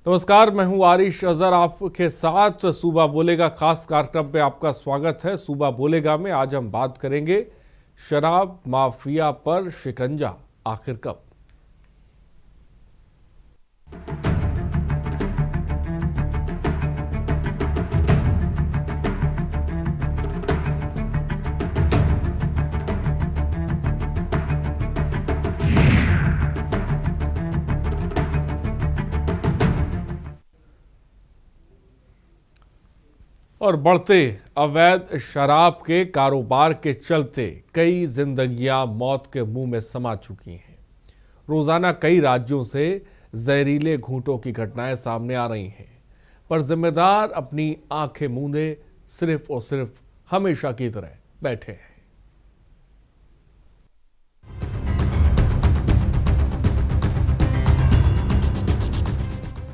नमस्कार, मैं हूं आरिश अजहर आपके साथ। सूबा बोलेगा खास कार्यक्रम पे आपका स्वागत है। सूबा बोलेगा में आज हम बात करेंगे शराब माफिया पर शिकंजा आखिर कब। और बढ़ते अवैध शराब के कारोबार के चलते कई जिंदगियां मौत के मुंह में समा चुकी हैं। रोजाना कई राज्यों से जहरीले घूंटों की घटनाएं सामने आ रही हैं, पर जिम्मेदार अपनी आंखें मूंदे सिर्फ और सिर्फ हमेशा की तरह बैठे हैं।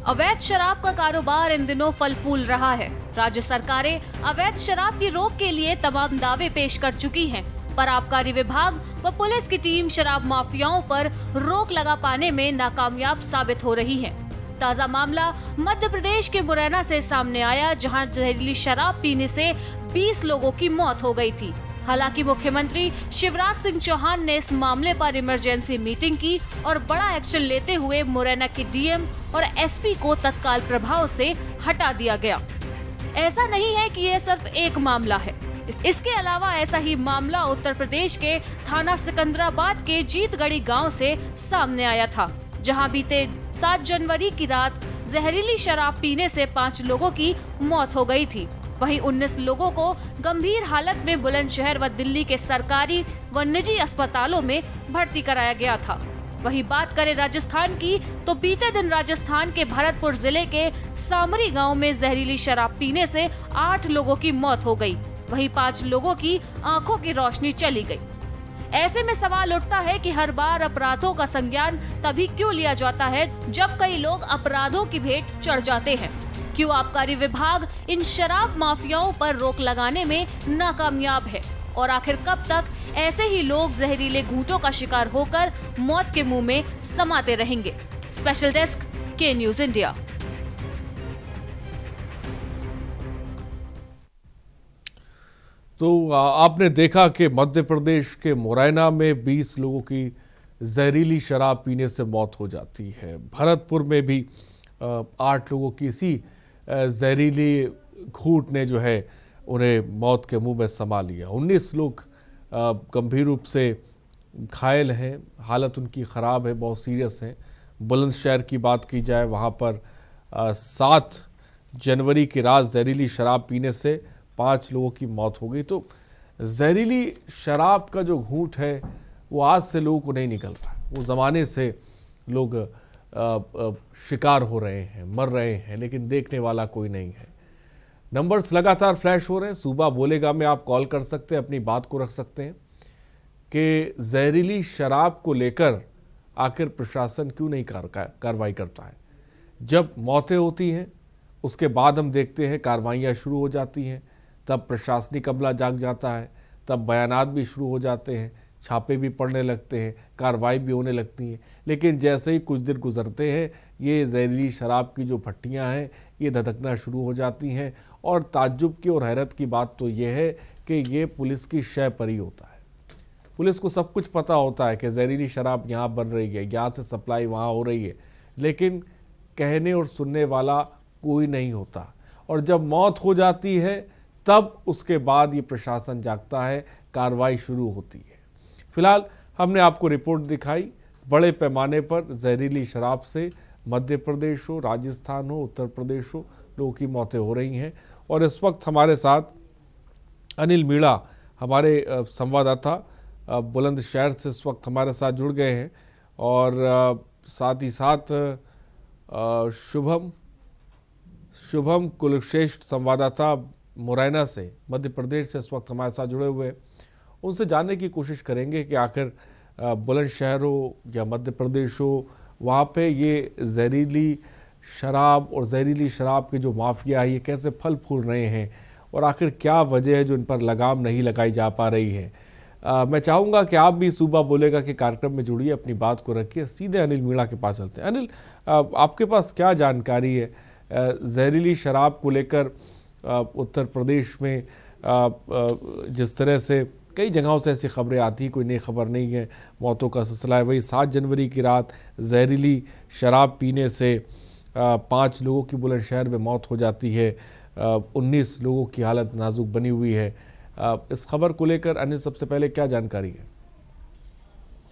अवैध शराब का कारोबार इन दिनों फल फूल रहा है। राज्य सरकारें अवैध शराब की रोक के लिए तमाम दावे पेश कर चुकी हैं, पर आबकारी विभाग व पुलिस की टीम शराब माफियाओं पर रोक लगा पाने में नाकामयाब साबित हो रही है। ताजा मामला मध्य प्रदेश के मुरैना से सामने आया, जहां जहरीली शराब पीने से 20 लोगों की मौत हो गई थी। हालांकि मुख्यमंत्री शिवराज सिंह चौहान ने इस मामले पर इमरजेंसी मीटिंग की और बड़ा एक्शन लेते हुए मुरैना के डीएम और एसपी को तत्काल प्रभाव से हटा दिया गया। ऐसा नहीं है कि यह सिर्फ एक मामला है। इसके अलावा ऐसा ही मामला उत्तर प्रदेश के थाना सिकंदराबाद के जीतगढ़ी गांव से सामने आया था, जहां बीते 7 जनवरी की रात जहरीली शराब पीने से 5 लोगों की मौत हो गई थी। वहीं 19 लोगों को गंभीर हालत में बुलंदशहर व दिल्ली के सरकारी व निजी अस्पतालों में भर्ती कराया गया था। वहीं बात करें राजस्थान की, तो बीते दिन राजस्थान के भरतपुर जिले के सामरी गांव में जहरीली शराब पीने से 8 लोगों की मौत हो गई। वहीं 5 लोगों की आंखों की रोशनी चली गई। ऐसे में सवाल उठता है कि हर बार अपराधों का संज्ञान तभी क्यों लिया जाता है जब कई लोग अपराधों की भेंट चढ़ जाते हैं। क्यों आबकारी विभाग इन शराब माफियाओं पर रोक लगाने में नाकामयाब है, और आखिर कब तक ऐसे ही लोग जहरीले घूंटों का शिकार होकर मौत के मुंह में समाते रहेंगे। स्पेशल डेस्क के न्यूज इंडिया। तो आपने देखा कि मध्य प्रदेश के मुरैना में 20 लोगों की जहरीली शराब पीने से मौत हो जाती है। भरतपुर में भी 8 लोगों की इसी जहरीली घूंट ने जो है उन्हें मौत के मुंह में समा लिया। 19 लोग गंभीर रूप से घायल हैं, हालत उनकी ख़राब है, बहुत सीरियस है। बुलंदशहर की बात की जाए, वहाँ पर 7 जनवरी की रात जहरीली शराब पीने से 5 लोगों की मौत हो गई। तो जहरीली शराब का जो घूंट है वो आज से लोगों को नहीं निकल रहा है, वो ज़माने से लोग शिकार हो रहे हैं, मर रहे हैं, लेकिन देखने वाला कोई नहीं है। नंबर्स लगातार फ्लैश हो रहे हैं। सूबा बोलेगा में आप कॉल कर सकते हैं, अपनी बात को रख सकते हैं कि जहरीली शराब को लेकर आखिर प्रशासन क्यों नहीं कार्रवाई करता है। जब मौतें होती हैं उसके बाद हम देखते हैं कार्रवाइयाँ शुरू हो जाती हैं, तब प्रशासनिक अमला जाग जाता है, तब बयानात भी शुरू हो जाते हैं, छापे भी पड़ने लगते हैं, कार्रवाई भी होने लगती हैं। लेकिन जैसे ही कुछ दिन गुजरते हैं, ये जहरीली शराब की जो भट्टियाँ हैं ये धधकना शुरू हो जाती हैं। और ताज्जुब की और हैरत की बात तो ये है कि ये पुलिस की शय पर ही होता है। पुलिस को सब कुछ पता होता है कि जहरीली शराब यहाँ बन रही है, यहाँ से सप्लाई वहाँ हो रही है, लेकिन कहने और सुनने वाला कोई नहीं होता। और जब मौत हो जाती है तब उसके बाद ये प्रशासन जागता है, कार्रवाई शुरू होती है। फिलहाल हमने आपको रिपोर्ट दिखाई, बड़े पैमाने पर जहरीली शराब से मध्य प्रदेश हो, राजस्थान हो, उत्तर प्रदेश हो, लोगों की मौतें हो रही हैं। और इस वक्त हमारे साथ अनिल मीणा, हमारे संवाददाता बुलंदशहर से इस वक्त हमारे साथ जुड़ गए हैं, और साथ ही साथ शुभम कुलश्रेष्ठ संवाददाता मुरैना से, मध्य प्रदेश से इस वक्त हमारे साथ जुड़े हुए हैं। उनसे जानने की कोशिश करेंगे कि आखिर बुलंदशहर हो या मध्य प्रदेश हो, वहाँ पे ये जहरीली शराब और जहरीली शराब के जो माफिया है ये कैसे फल फूल रहे हैं, और आखिर क्या वजह है जो इन पर लगाम नहीं लगाई जा पा रही है। मैं चाहूँगा कि आप भी सूबा बोलेगा कि कार्यक्रम में जुड़िए, अपनी बात को रखिए। सीधे अनिल मीणा के पास चलते हैं। अनिल, आपके पास क्या जानकारी है जहरीली शराब को लेकर? उत्तर प्रदेश में जिस तरह से कई जगहों से ऐसी खबरें आती, कोई नई खबर नहीं है, मौतों का सिलसिला है। वही 7 जनवरी की रात जहरीली शराब पीने से 5 लोगों की बुलंदशहर में मौत हो जाती है, 19 लोगों की हालत नाजुक बनी हुई है। इस खबर को लेकर अनिल, सबसे पहले क्या जानकारी है?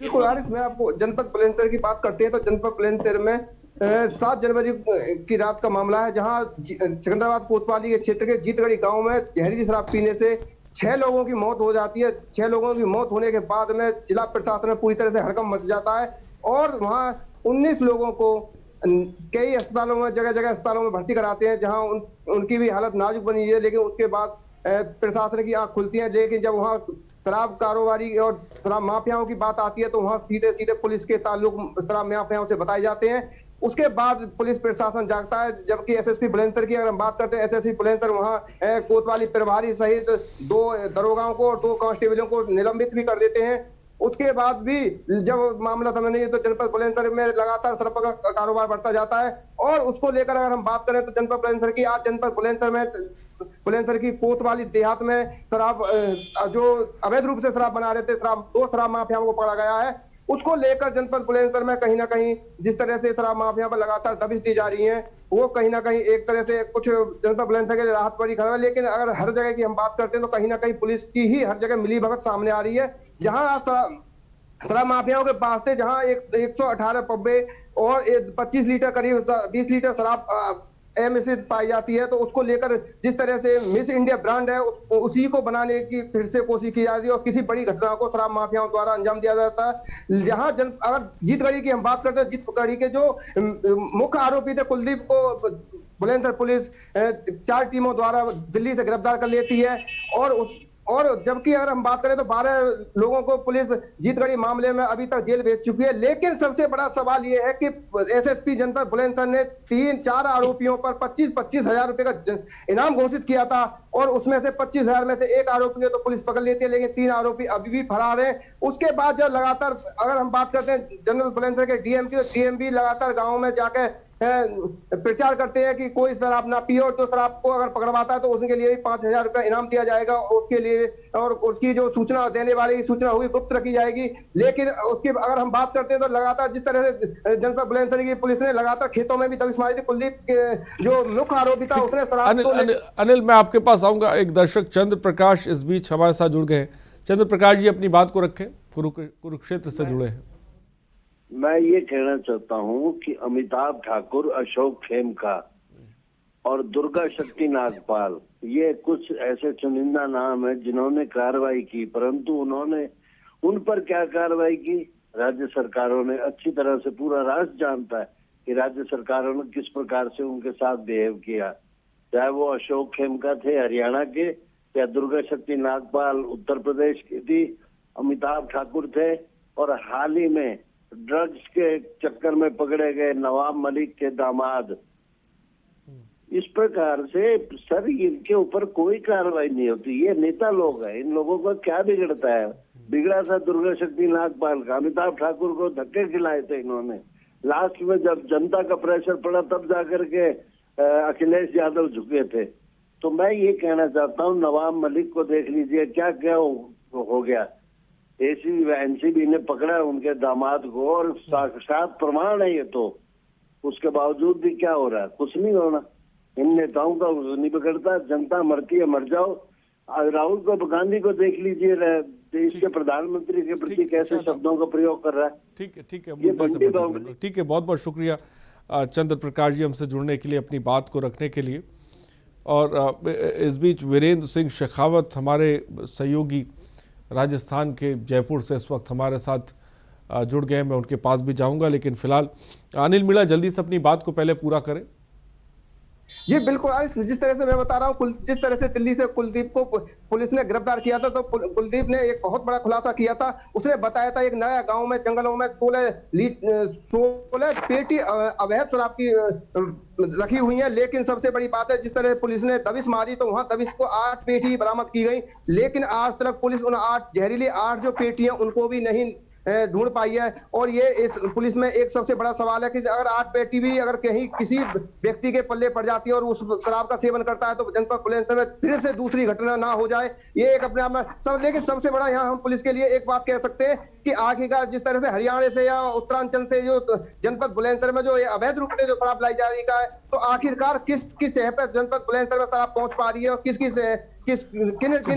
बिल्कुल हारिस, मैं आपको जनपद बुलंदशहर की बात करते हैं तो जनपद बुलंदशहर में 7 जनवरी की रात का मामला है, जहां सिकंदराबाद कोतवाली के क्षेत्र के जीतगढ़ी गांव में जहरीली शराब पीने से 6 लोगों की मौत हो जाती है। 6 लोगों की मौत होने के बाद में जिला प्रशासन में पूरी तरह से हड़कंप मच जाता है और वहां 19 लोगों को कई अस्पतालों में, जगह जगह अस्पतालों में भर्ती कराते हैं, जहां उनकी भी हालत नाजुक बनी है। लेकिन उसके बाद प्रशासन की आंख खुलती है। लेकिन जब वहां शराब कारोबारी और शराब माफियाओं की बात आती है तो वहां सीधे सीधे पुलिस के ताल्लुक शराब माफियाओं से बताए जाते हैं। उसके बाद पुलिस प्रशासन जागता है। जबकि एसएसपी बुलंदशहर की अगर हम बात करते हैं, एसएसपी बुलंदशहर वहां कोतवाली प्रभारी सहित 2 दरोगाओं को और 2 कांस्टेबलों को निलंबित भी कर देते हैं। उसके बाद भी जब मामला समझ नहीं है तो जनपद बुलंदशहर में लगातार शराब का कारोबार बढ़ता जाता है। और उसको लेकर अगर हम बात करें तो जनपद बुलंदशहर की, आज जनपद बुलंदशहर में बुलंदशहर की कोतवाली देहात में शराब जो अवैध रूप से शराब बना रहे थे, 2 शराब माफियाओं को पकड़ा गया है। उसको लेकर जनपद बुलंदशहर में कहीं ना कहीं जिस तरह से शराब माफिया पर लगातार दबिश दी जा रही है, वो कहीं ना कहीं एक तरह से कुछ जनपद बुलंदशहर के लिए राहत पड़ी खड़ा है। लेकिन अगर हर जगह की हम बात करते हैं तो कहीं ना कहीं पुलिस की ही हर जगह मिलीभगत सामने आ रही है। जहां शराब माफियाओं के पास से जहां 118 पब्बे और 25 लीटर करीब 20 लीटर शराब मिश्रित पाई जाती है, तो उसको लेकर जिस तरह से मिस इंडिया ब्रांड है उसी को बनाने की फिर से कोशिश की जाती है और किसी बड़ी घटना को शराब माफियाओं द्वारा अंजाम दिया जाता है। जहां अगर जीतगढ़ी की हम बात करते हैं, जीतगढ़ी के जो मुख्य आरोपी थे कुलदीप को बुलंदशहर पुलिस 4 टीमों द्वारा दिल्ली से गिरफ्तार कर लेती है। और जबकि अगर हम बात करें तो 12 लोगों को पुलिस जीतगढ़ी मामले में अभी तक जेल भेज चुकी है। लेकिन सबसे बड़ा सवाल यह है कि एसएसपी जनपद बुलंदशहर ने 3-4 आरोपियों पर 25-25 हजार रुपए का इनाम घोषित किया था और उसमें से 25 हजार में से 1 आरोपी को तो पुलिस पकड़ लेती है, लेकिन 3 आरोपी अभी भी फरार हैं। उसके बाद जब लगातार अगर हम बात करते हैं जनपद बुलंदशहर के डीएम की, तो डीएम भी लगातार गाँव में जाकर प्रचार करते हैं कि कोई शराब ना पिए और तो शराब को अगर पकड़वाता है तो उसके लिए भी 5,000 रुपया इनाम दिया जाएगा उसके लिए, और उसकी जो सूचना देने वाली सूचना होगी गुप्त रखी जाएगी। लेकिन उसकी अगर हम बात करते हैं तो लगातार जिस तरह से जनपद बुलंदशहर की पुलिस ने लगातार खेतों में भी दबिश मारी थी। कुलदीप के जो मुख्य आरोपी था उसने शराब अनिल, मैं आपके पास आऊंगा। एक दर्शक चंद्र प्रकाश इस बीच हमारे साथ जुड़ गए हैं। चंद्र प्रकाश जी, अपनी बात को रखें, कुरुक्षेत्र से जुड़े हैं। मैं ये कहना चाहता हूँ कि अमिताभ ठाकुर, अशोक खेमका और दुर्गा शक्ति नागपाल, ये कुछ ऐसे चुनिंदा नाम है जिन्होंने कार्रवाई की, परंतु उन्होंने उन पर क्या कार्रवाई की राज्य सरकारों ने अच्छी तरह से, पूरा राष्ट्र जानता है कि राज्य सरकारों ने किस प्रकार से उनके साथ बिहेव किया। चाहे वो अशोक खेमका थे हरियाणा के, या दुर्गा शक्ति नागपाल उत्तर प्रदेश की थी, अमिताभ ठाकुर थे, और हाल ही में ड्रग्स के चक्कर में पकड़े गए नवाब मलिक के दामाद। इस प्रकार से सर इनके ऊपर कोई कार्रवाई नहीं होती। ये नेता लोग हैं, इन लोगों को क्या बिगड़ता है? बिगड़ा था दुर्गा शक्ति नागपाल का, अमिताभ ठाकुर को धक्के खिलाए थे इन्होंने। लास्ट में जब जनता का प्रेशर पड़ा तब जाकर के अखिलेश यादव झुके थे। तो मैं ये कहना चाहता हूँ, नवाब मलिक को देख लीजिए क्या क्या हो गया। एनसीबी ने पकड़ा उनके दामाद को और साक्षात प्रमाण है ये, तो उसके बावजूद भी क्या हो रहा है? कुछ नहीं होना। इन नेताओं का नहीं बिगड़ता, जनता मरती है, मर जाओ। राहुल को, गांधी को देख लीजिए, देश के प्रधानमंत्री के प्रति कैसे शब्दों का प्रयोग कर रहा है। ठीक है, ठीक है, बहुत बहुत शुक्रिया चंद्र प्रकाश जी हमसे जुड़ने के लिए, अपनी बात को रखने के लिए। और इस बीच वीरेंद्र सिंह शेखावत हमारे सहयोगी राजस्थान के जयपुर से इस वक्त हमारे साथ जुड़ गए हैं, मैं उनके पास भी जाऊंगा। लेकिन फिलहाल अनिल मीणा जल्दी से अपनी बात को पहले पूरा करें। जी बिल्कुल आरिफ, जिस तरह से मैं बता रहा हूँ, जिस तरह से दिल्ली से कुलदीप को पुलिस ने गिरफ्तार किया था, तो कुलदीप ने एक बहुत बड़ा खुलासा किया था। उसने बताया था एक नया गांव में जंगलों में 16 पेटी अवैध शराब की रखी हुई है। लेकिन सबसे बड़ी बात है, जिस तरह पुलिस ने दबिश मारी तो वहां दबिश को 8 पेटी बरामद की गई। लेकिन आज तक पुलिस उन 8 जो पेटियां उनको भी नहीं ढूंढ पाई है। और ये इस पुलिस में एक सबसे बड़ा सवाल है कि अगर 8 पेटी भी अगर कहीं किसी व्यक्ति के पल्ले पड़ जाती है और उस शराब का सेवन करता है, तो जनपद बुलंदशहर में फिर से दूसरी घटना ना हो जाए, ये एक अपने आप में सब। लेकिन सबसे बड़ा यहाँ हम पुलिस के लिए एक बात कह सकते हैं कि आखिरकार जिस तरह से हरियाणा से या उत्तरांचल से जो जनपद बुलंदशहर में जो अवैध रूप से जो शराब लाई जा रही है, तो आखिरकार किस शहर पर जनपद बुलंदशहर में शराब पहुंच पा रही है और किन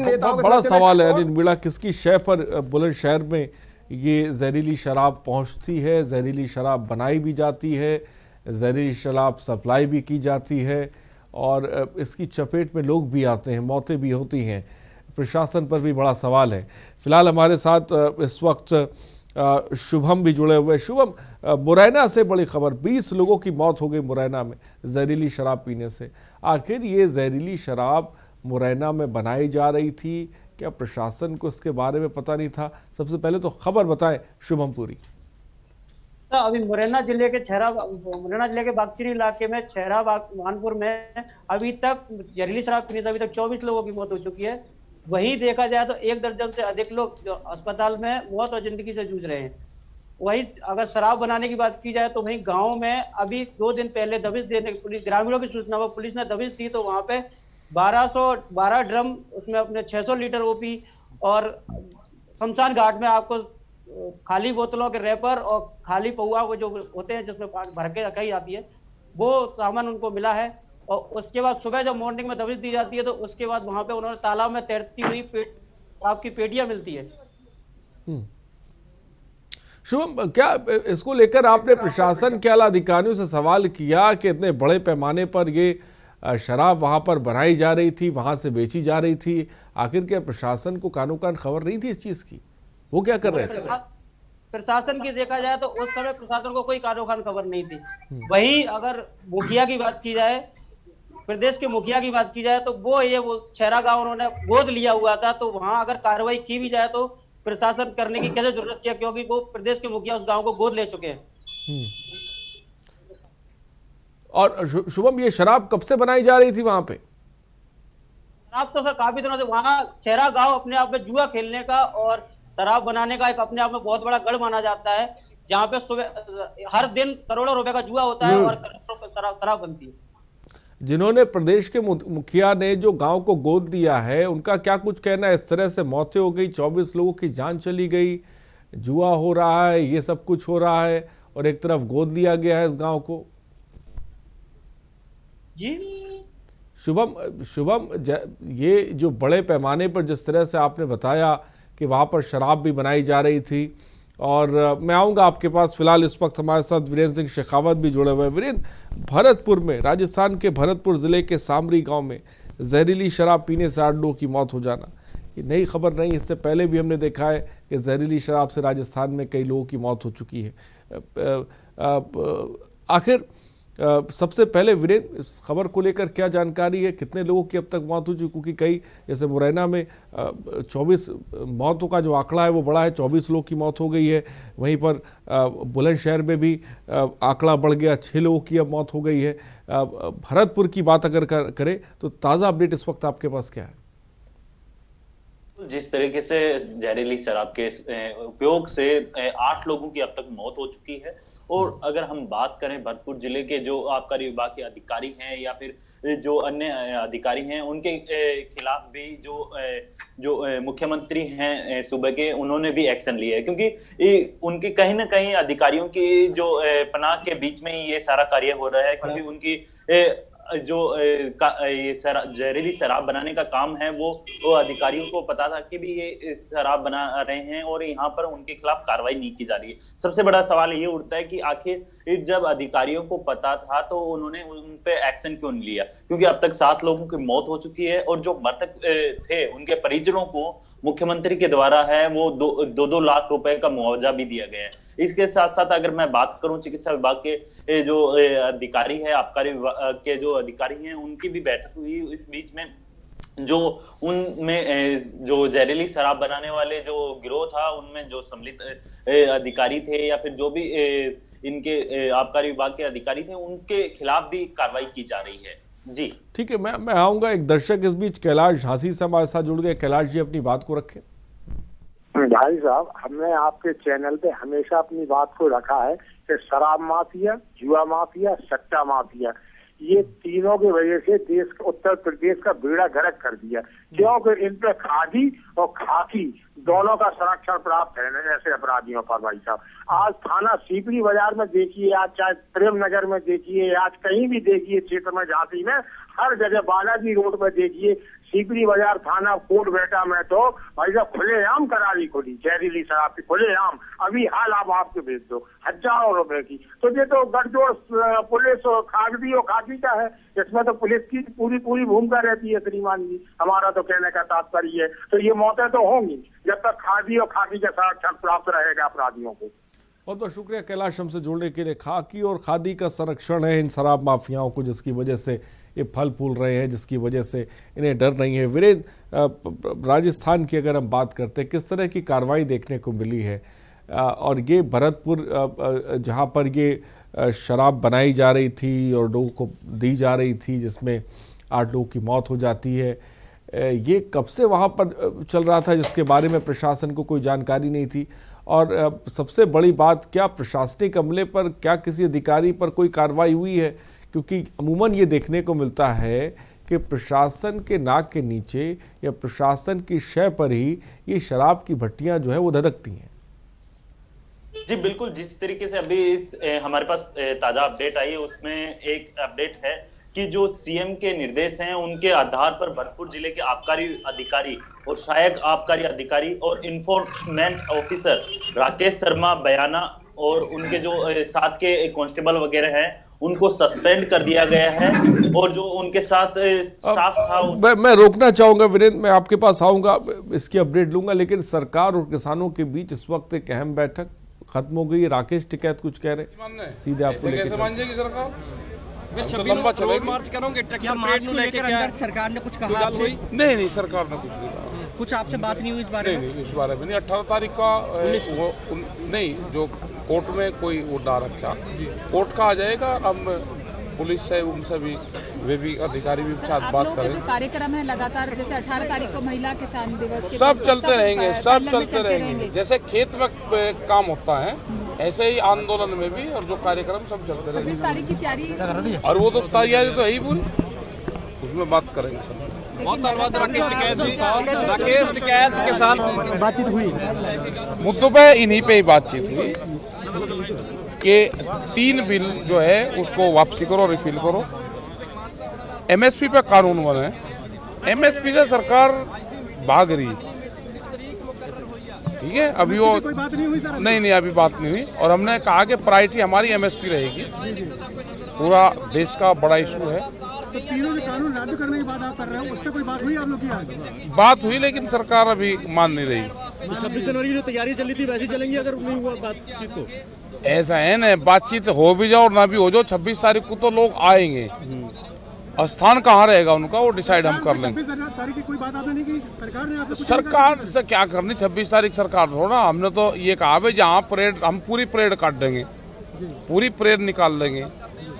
नेताओं के बड़ा साथ सवाल है और- अनिल मीणा, किसकी शय पर बुलंदशहर में ये जहरीली शराब पहुंचती है, जहरीली शराब बनाई भी जाती है, जहरीली शराब सप्लाई भी की जाती है और इसकी चपेट में लोग भी आते हैं, मौतें भी होती हैं। प्रशासन पर भी बड़ा सवाल है। फिलहाल हमारे साथ इस वक्त शुभम भी जुड़े हुए हैं। शुभम, मुरैना से बड़ी खबर, 20 लोगों की मौत हो गई मुरैना में जहरीली शराब पीने से। आखिर ये जहरीली शराब मुरैना में बनाई जा रही थी, क्या प्रशासन को इसके बारे में पता नहीं था? सबसे पहले तो खबर बताएं शुभम पूरी। तो अभी मुरैना जिले के बागचरी इलाके में छहरा मानपुर में अभी तक जहरीली शराब पीने से अभी तक 24 लोगों की मौत हो चुकी है। वहीं देखा जाए तो 1 दर्जन से अधिक लोग जो अस्पताल में मौत और जिंदगी से जूझ रहे हैं। वहीं अगर शराब बनाने की बात की जाए तो वहीं गांव में अभी 2 दिन पहले दबिश देने पुलिस ग्रामीणों की सूचना पर पुलिस ने दबिश दी, तो वहां पे 1212 ड्रम, उसमें अपने 600 लीटर ओपी और शमशान घाट में आपको खाली बोतलों के रैपर और खाली पौआ वो जो होते हैं जिसमें भर के रखाई जाती है, वो सामान उनको मिला है। और उसके बाद सुबह जब मॉर्निंग में दबिश दी जाती है तो उसके बाद वहां पे उन्होंने तालाब में तैरती हुई आपकी पेटियां मिलती है। शुभम, क्या इसको लेकर आपने प्रशासन के आला अधिकारियों से सवाल किया कि इतने बड़े पैमाने पर ये शराब वहां पर बनाई जा रही थी, वहां से बेची जा रही थी, आखिर क्या प्रशासन को कानो कान खबर नहीं थी इस चीज की? वो क्या कर रहे थे? प्रशासन की देखा जाए तो उस समय प्रशासन को कोई कानो कान खबर नहीं थी। वहीं अगर मुखिया की बात की जाए, प्रदेश के मुखिया की बात की जाए, तो वो छहरा गांव उन्होंने गोद लिया हुआ था, तो वहां अगर कार्रवाई की भी जाए तो प्रशासन करने की कैसे जरूरत है, क्योंकि वो प्रदेश के मुखिया उस गांव को गोद ले चुके हैं। और शुभम, ये शराब कब से बनाई जा रही थी वहां पे? शराब तो सर काफी दिनों से वहां छहरा गांव अपने आप में जुआ खेलने का और शराब बनाने का एक अपने आप में बहुत बड़ा गढ़ माना जाता है, जहाँ पे सुबह हर दिन करोड़ों रुपए का जुआ होता है और करोड़ों शराब बनती है। जिन्होंने प्रदेश के मुखिया ने जो गांव को गोद दिया है, उनका क्या कुछ कहना है? इस तरह से मौतें हो गई, 24 लोगों की जान चली गई, जुआ हो रहा है, ये सब कुछ हो रहा है और एक तरफ गोद लिया गया है इस गांव को। जी शुभम, ये जो बड़े पैमाने पर जिस तरह से आपने बताया कि वहाँ पर शराब भी बनाई जा रही थी, और मैं आऊँगा आपके पास। फिलहाल इस वक्त हमारे साथ वीरेंद्र सिंह शेखावत भी जुड़े हुए हैं। वीरेंद्र, भरतपुर में, राजस्थान के भरतपुर ज़िले के सामरी गांव में जहरीली शराब पीने से 8 लोगों की मौत हो जाना, ये नई खबर नहीं। इससे पहले भी हमने देखा है कि जहरीली शराब से राजस्थान में कई लोगों की मौत हो चुकी है। आखिर सबसे पहले वीरेंद्र, इस खबर को लेकर क्या जानकारी है? कितने लोगों की अब तक मौत हो चुकी? क्योंकि कई, जैसे मुरैना में 24 मौतों का जो आंकड़ा है वो बड़ा है, 24 लोगों की मौत हो गई है। वहीं पर बुलंदशहर में भी आंकड़ा बढ़ गया, 6 लोगों की अब मौत हो गई है। भरतपुर की बात अगर करें तो ताज़ा अपडेट इस वक्त आपके पास क्या है? जिस तरीके से जहरीली शराब के उपयोग से 8 लोगों की अब तक मौत हो चुकी है, और अगर हम बात करें भरतपुर जिले के जो आबकारी विभाग के अधिकारी हैं या फिर जो अन्य अधिकारी हैं, उनके खिलाफ भी जो मुख्यमंत्री हैं सूबे के, उन्होंने भी एक्शन लिया है, क्योंकि उनके कहीं ना कहीं अधिकारियों की जो पनाह के बीच में ही ये सारा कार्य हो रहा है, क्योंकि उनकी जो ये जहरीली शराब बनाने का काम है वो अधिकारियों को पता था कि भी ये शराब बना रहे हैं और यहाँ पर उनके खिलाफ कार्रवाई नहीं की जा रही है। सबसे बड़ा सवाल ये उठता है कि आखिर जब अधिकारियों को पता था तो उन्होंने उन पे एक्शन क्यों नहीं लिया? क्योंकि अब तक 7 लोगों की मौत हो चुकी है और जो मृतक थे उनके परिजनों को मुख्यमंत्री के द्वारा है वो 2 लाख रुपए का मुआवजा भी दिया गया है। इसके साथ साथ अगर मैं बात करूं चिकित्सा विभाग के जो अधिकारी है, आबकारी विभाग के जो अधिकारी हैं, उनकी भी बैठक हुई इस बीच में। जो उनमें जो जहरीली शराब बनाने वाले जो गिरोह था, उनमें जो सम्मिलित अधिकारी थे या फिर जो भी इनके आबकारी विभाग के अधिकारी थे, उनके खिलाफ भी कार्रवाई की जा रही है। जी ठीक है, मैं आऊंगा। एक दर्शक इस बीच कैलाश झांसी से हमारे साथ जुड़ गए। कैलाश जी, अपनी बात को रखें। भाई साहब, हमने आपके चैनल पे हमेशा अपनी बात को रखा है कि शराब माफिया, जुआ माफिया, सट्टा माफिया, ये तीनों की वजह से देश, उत्तर प्रदेश का बेड़ा गर्क कर दिया। क्योंकि इन पे खादी और खाकी दोनों का संरक्षण प्राप्त है ऐसे अपराधियों पर। भाई साहब, आज थाना सीपरी बाजार में देखिए, आज चाहे प्रेम नगर में देखिए, आज कहीं भी देखिए क्षेत्र में, झांसी में, हर जगह, बालाजी रोड में देखिए, सीपरी बाजार थाना कोट बेटा में तो भाई साहब खुलेआम करारी खुली जहरीली शराब की, खुलेआम। अभी हाल आप आपके भेज दो हजारों रुपए की। तो ये तो गठजोड़ पुलिस और खादी और खाकी का है। इसमें तो पुलिस की पूरी भूमिका रहती है श्रीमान जी। हमारा तो कहने का तात्पर्य है, तो ये मौतें तो होंगी जब तक खादी और खाकी का संरक्षण प्राप्त रहेगा अपराधियों को। बहुत बहुत शुक्रिया कैलाश हमसे जुड़ने के लिए। खाकी और खादी का संरक्षण है इन शराब माफियाओं को, जिसकी वजह से ये फल फूल रहे हैं, जिसकी वजह से इन्हें डर नहीं है। वीरेंद्र, राजस्थान की अगर हम बात करते हैं, किस तरह की कार्रवाई देखने को मिली है, और ये भरतपुर जहाँ पर ये शराब बनाई जा रही थी और लोगों को दी जा रही थी, जिसमें 8 लोगों की मौत हो जाती है, ये कब से वहाँ पर चल रहा था जिसके बारे में प्रशासन को कोई जानकारी नहीं थी? और सबसे बड़ी बात, क्या प्रशासनिक अमले पर, क्या किसी अधिकारी पर कोई कार्रवाई हुई है? क्योंकि अमूमन ये देखने को मिलता है कि प्रशासन के नाक के नीचे या प्रशासन की शय पर ही ये शराब की भट्टियां जो है वो धधकती हैं। जी बिल्कुल, जिस तरीके से अभी हमारे पास ताजा अपडेट आई है, उसमें एक अपडेट है कि जो सीएम के निर्देश हैं, उनके आधार पर भरतपुर जिले के आबकारी अधिकारी और सहायक आबकारी अधिकारी और इन्फोर्समेंट ऑफिसर राकेश शर्मा बयाना और उनके जो साथ के कांस्टेबल वगैरह हैं, उनको सस्पेंड कर दिया गया है। और जो उनके साथ स्टाफ था, मैं रोकना चाहूंगा वीरेंद्र, मैं आपके पास आऊंगा, इसकी अपडेट लूंगा, लेकिन सरकार और किसानों के बीच इस वक्त एक अहम बैठक खत्म हो गई। राकेश टिकैत कुछ कह रहे, सीधे आपको लेके मार्च करोगे, क्या मार्च को लेकर अंदर सरकार ने कुछ कहा? नहीं, सरकार ने कुछ नहीं कहा। कुछ आपसे बात नहीं हुई इस बारे में? नहीं, इस बारे में नहीं। 18 तारीख का नहीं, जो कोर्ट में कोई वो डाल रखा, कोर्ट का आ जाएगा। अब पुलिस से उनसे भी, वे भी अधिकारी भी साथ बात करें। जो कार्यक्रम है लगातार, जैसे 18 तारीख को महिला किसान दिवस के सब चलते रहेंगे, सब चलते रहेंगे। जैसे खेत में काम होता है, ऐसे ही आंदोलन में भी, और जो कार्यक्रम सब चलते रहेंगे। 26 तारीख की तैयारी, और वो तो तैयारी तो है ही पूरी, उसमें बात करेंगे सब। बहुत धन्यवाद राकेश टिकैत जी। राकेश टिकैत के साथ बातचीत हुई, मुद्दों पे इन्हीं पे ही बातचीत हुई कि 3 बिल जो है उसको वापसी करो, रिफिल करो, एमएसपी पे कानून बने। एमएसपी से सरकार भाग रही, ठीक है। अभी वो कोई बात नहीं हुई सर? नहीं, अभी बात नहीं हुई। और हमने कहा कि प्रायोरिटी हमारी एमएसपी रहेगी। पूरा देश का बड़ा इशू है। तो तीनों के कानून रद्द करने की बात आप कर रहे हो, उस पर कोई बात हुई आप लोग की? आज बात हुई, लेकिन सरकार अभी मान नहीं रही। तो 26 जनवरी की जो तैयारी चली थी वैसी चलेंगी अगर नहीं हुआ बातचीत तो? ऐसा है ना, बातचीत हो भी जाओ और ना भी हो जाओ, 26 तारीख को तो लोग आएंगे। स्थान कहाँ रहेगा उनका, वो डिसाइड हम कर लेंगे। 26 तारीख की कोई बात आपने नहीं की? सरकार ने आपसे सरकार से क्या करनी? 26 तारीख सरकार थोड़ा, हमने तो ये कहा भाई जहाँ परेड, हम पूरी परेड काट देंगे, पूरी परेड निकाल देंगे।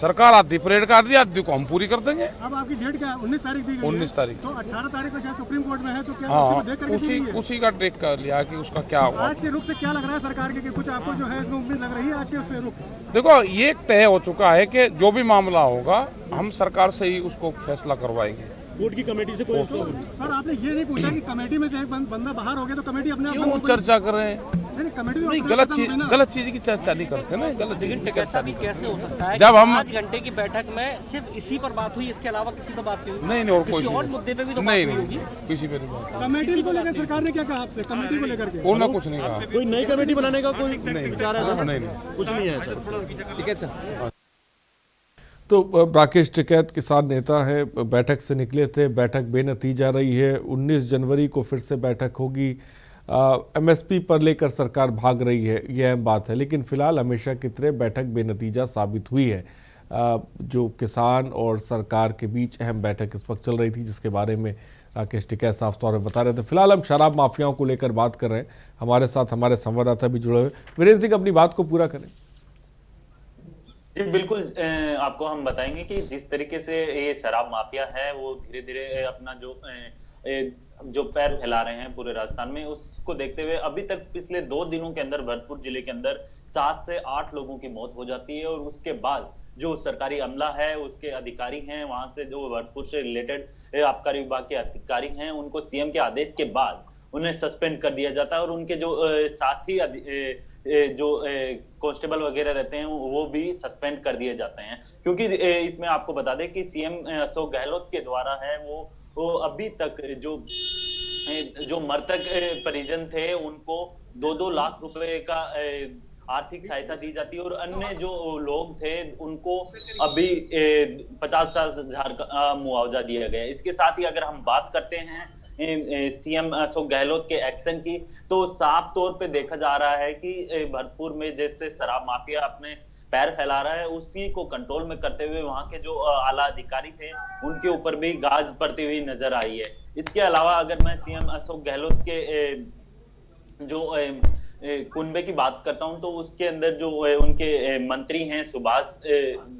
सरकार आधी परेड काट दी, आधी को हम पूरी कर देंगे। अब आपकी डेट क्या है? 19 तारीख दी गई है। 19 तारीख। तो 18 तारीख को शायद सुप्रीम कोर्ट में है, तो क्या हाँ, देख करके उसी का टेक कर लिया कि उसका क्या होगा। आज के रुख से क्या लग रहा है सरकार के, कि कुछ आपको जो है इसमें उम्मीद लग रही है आज के उससे रुख? देखो, ये तय हो चुका है कि जो भी मामला होगा हम सरकार से ही उसको फैसला करवाएंगे। बोर्ड की कमेटी से कोई? सर आपने ये नहीं पूछा कि कमेटी में से एक बंदा बाहर हो गया तो कमेटी अपने क्यों चर्चा कर रहे हैं? कमेटी गलत चीज की चर्चा नहीं करते ना, गलत चीज की चर्चा नहीं कैसे हो सकता है? जब हम 5 घंटे की बैठक में सिर्फ इसी पर बात हुई, इसके अलावा किसी पर बात नहीं हुई? नहीं, और किसी और मुद्दे पे भी तो नहीं, बात होगी? किसी पे नहीं। कमेटी को लेकर सरकार ने क्या कहा आपसे? कमेटी को लेकर के उन्होंने कुछ नहीं कहा। कोई नई कमेटी बनाने का कोई नहीं विचार है? नहीं, कुछ नहीं है सर। ठीक है सर। तो राकेश टिकैत किसान नेता है, बैठक से निकले थे, बैठक बेनतीजा रही है। 19 जनवरी को फिर से बैठक होगी। एमएसपी पर लेकर सरकार भाग रही है, यह अहम बात है, लेकिन फिलहाल हमेशा की तरह बैठक बेनतीजा साबित हुई है। जो किसान और सरकार के बीच अहम बैठक इस वक्त चल रही थी, जिसके बारे में राकेश टिकैत साफ तौर पर बता रहे थे। फिलहाल हम शराब माफियाओं को लेकर बात कर रहे हैं। हमारे साथ हमारे संवाददाता भी जुड़े हुए। वीरेंद्र सिंह, अपनी बात को पूरा करें। जी बिल्कुल, आपको हम बताएंगे कि जिस तरीके से ये शराब माफिया है वो धीरे धीरे अपना जो पैर फैला रहे हैं पूरे राजस्थान में, उसको देखते हुए अभी तक पिछले 2 दिनों के अंदर भरतपुर जिले के अंदर 7 से 8 लोगों की मौत हो जाती है। और उसके बाद जो सरकारी अमला है, उसके अधिकारी हैं, वहां से जो भरतपुर से रिलेटेड आबकारी विभाग के अधिकारी हैं, उनको सीएम के आदेश के बाद उन्हें सस्पेंड कर दिया जाता है। और उनके जो साथी जो कांस्टेबल वगैरह रहते हैं वो भी सस्पेंड कर दिए जाते हैं, क्योंकि इसमें आपको बता दें कि सीएम अशोक गहलोत के द्वारा है वो अभी तक जो मृतक परिजन थे उनको 2-2 लाख रुपए का आर्थिक सहायता दी जाती है। और अन्य जो लोग थे उनको अभी 50-50 हजार का मुआवजा दिया गया। इसके साथ ही अगर हम बात करते हैं सीएम अशोक गहलोत के एक्शन की, तो साफ तौर पे देखा जा रहा है कि भरतपुर में जैसे शराब माफिया अपने पैर फैला रहा है, उसी को कंट्रोल में करते हुए वहां के जो आला अधिकारी थे उनके ऊपर भी गाज पड़ती हुई नजर आई है। इसके अलावा अगर मैं सीएम अशोक गहलोत के जो कुनबे की बात करता हूं, तो उसके अंदर जो उनके मंत्री हैं सुभाष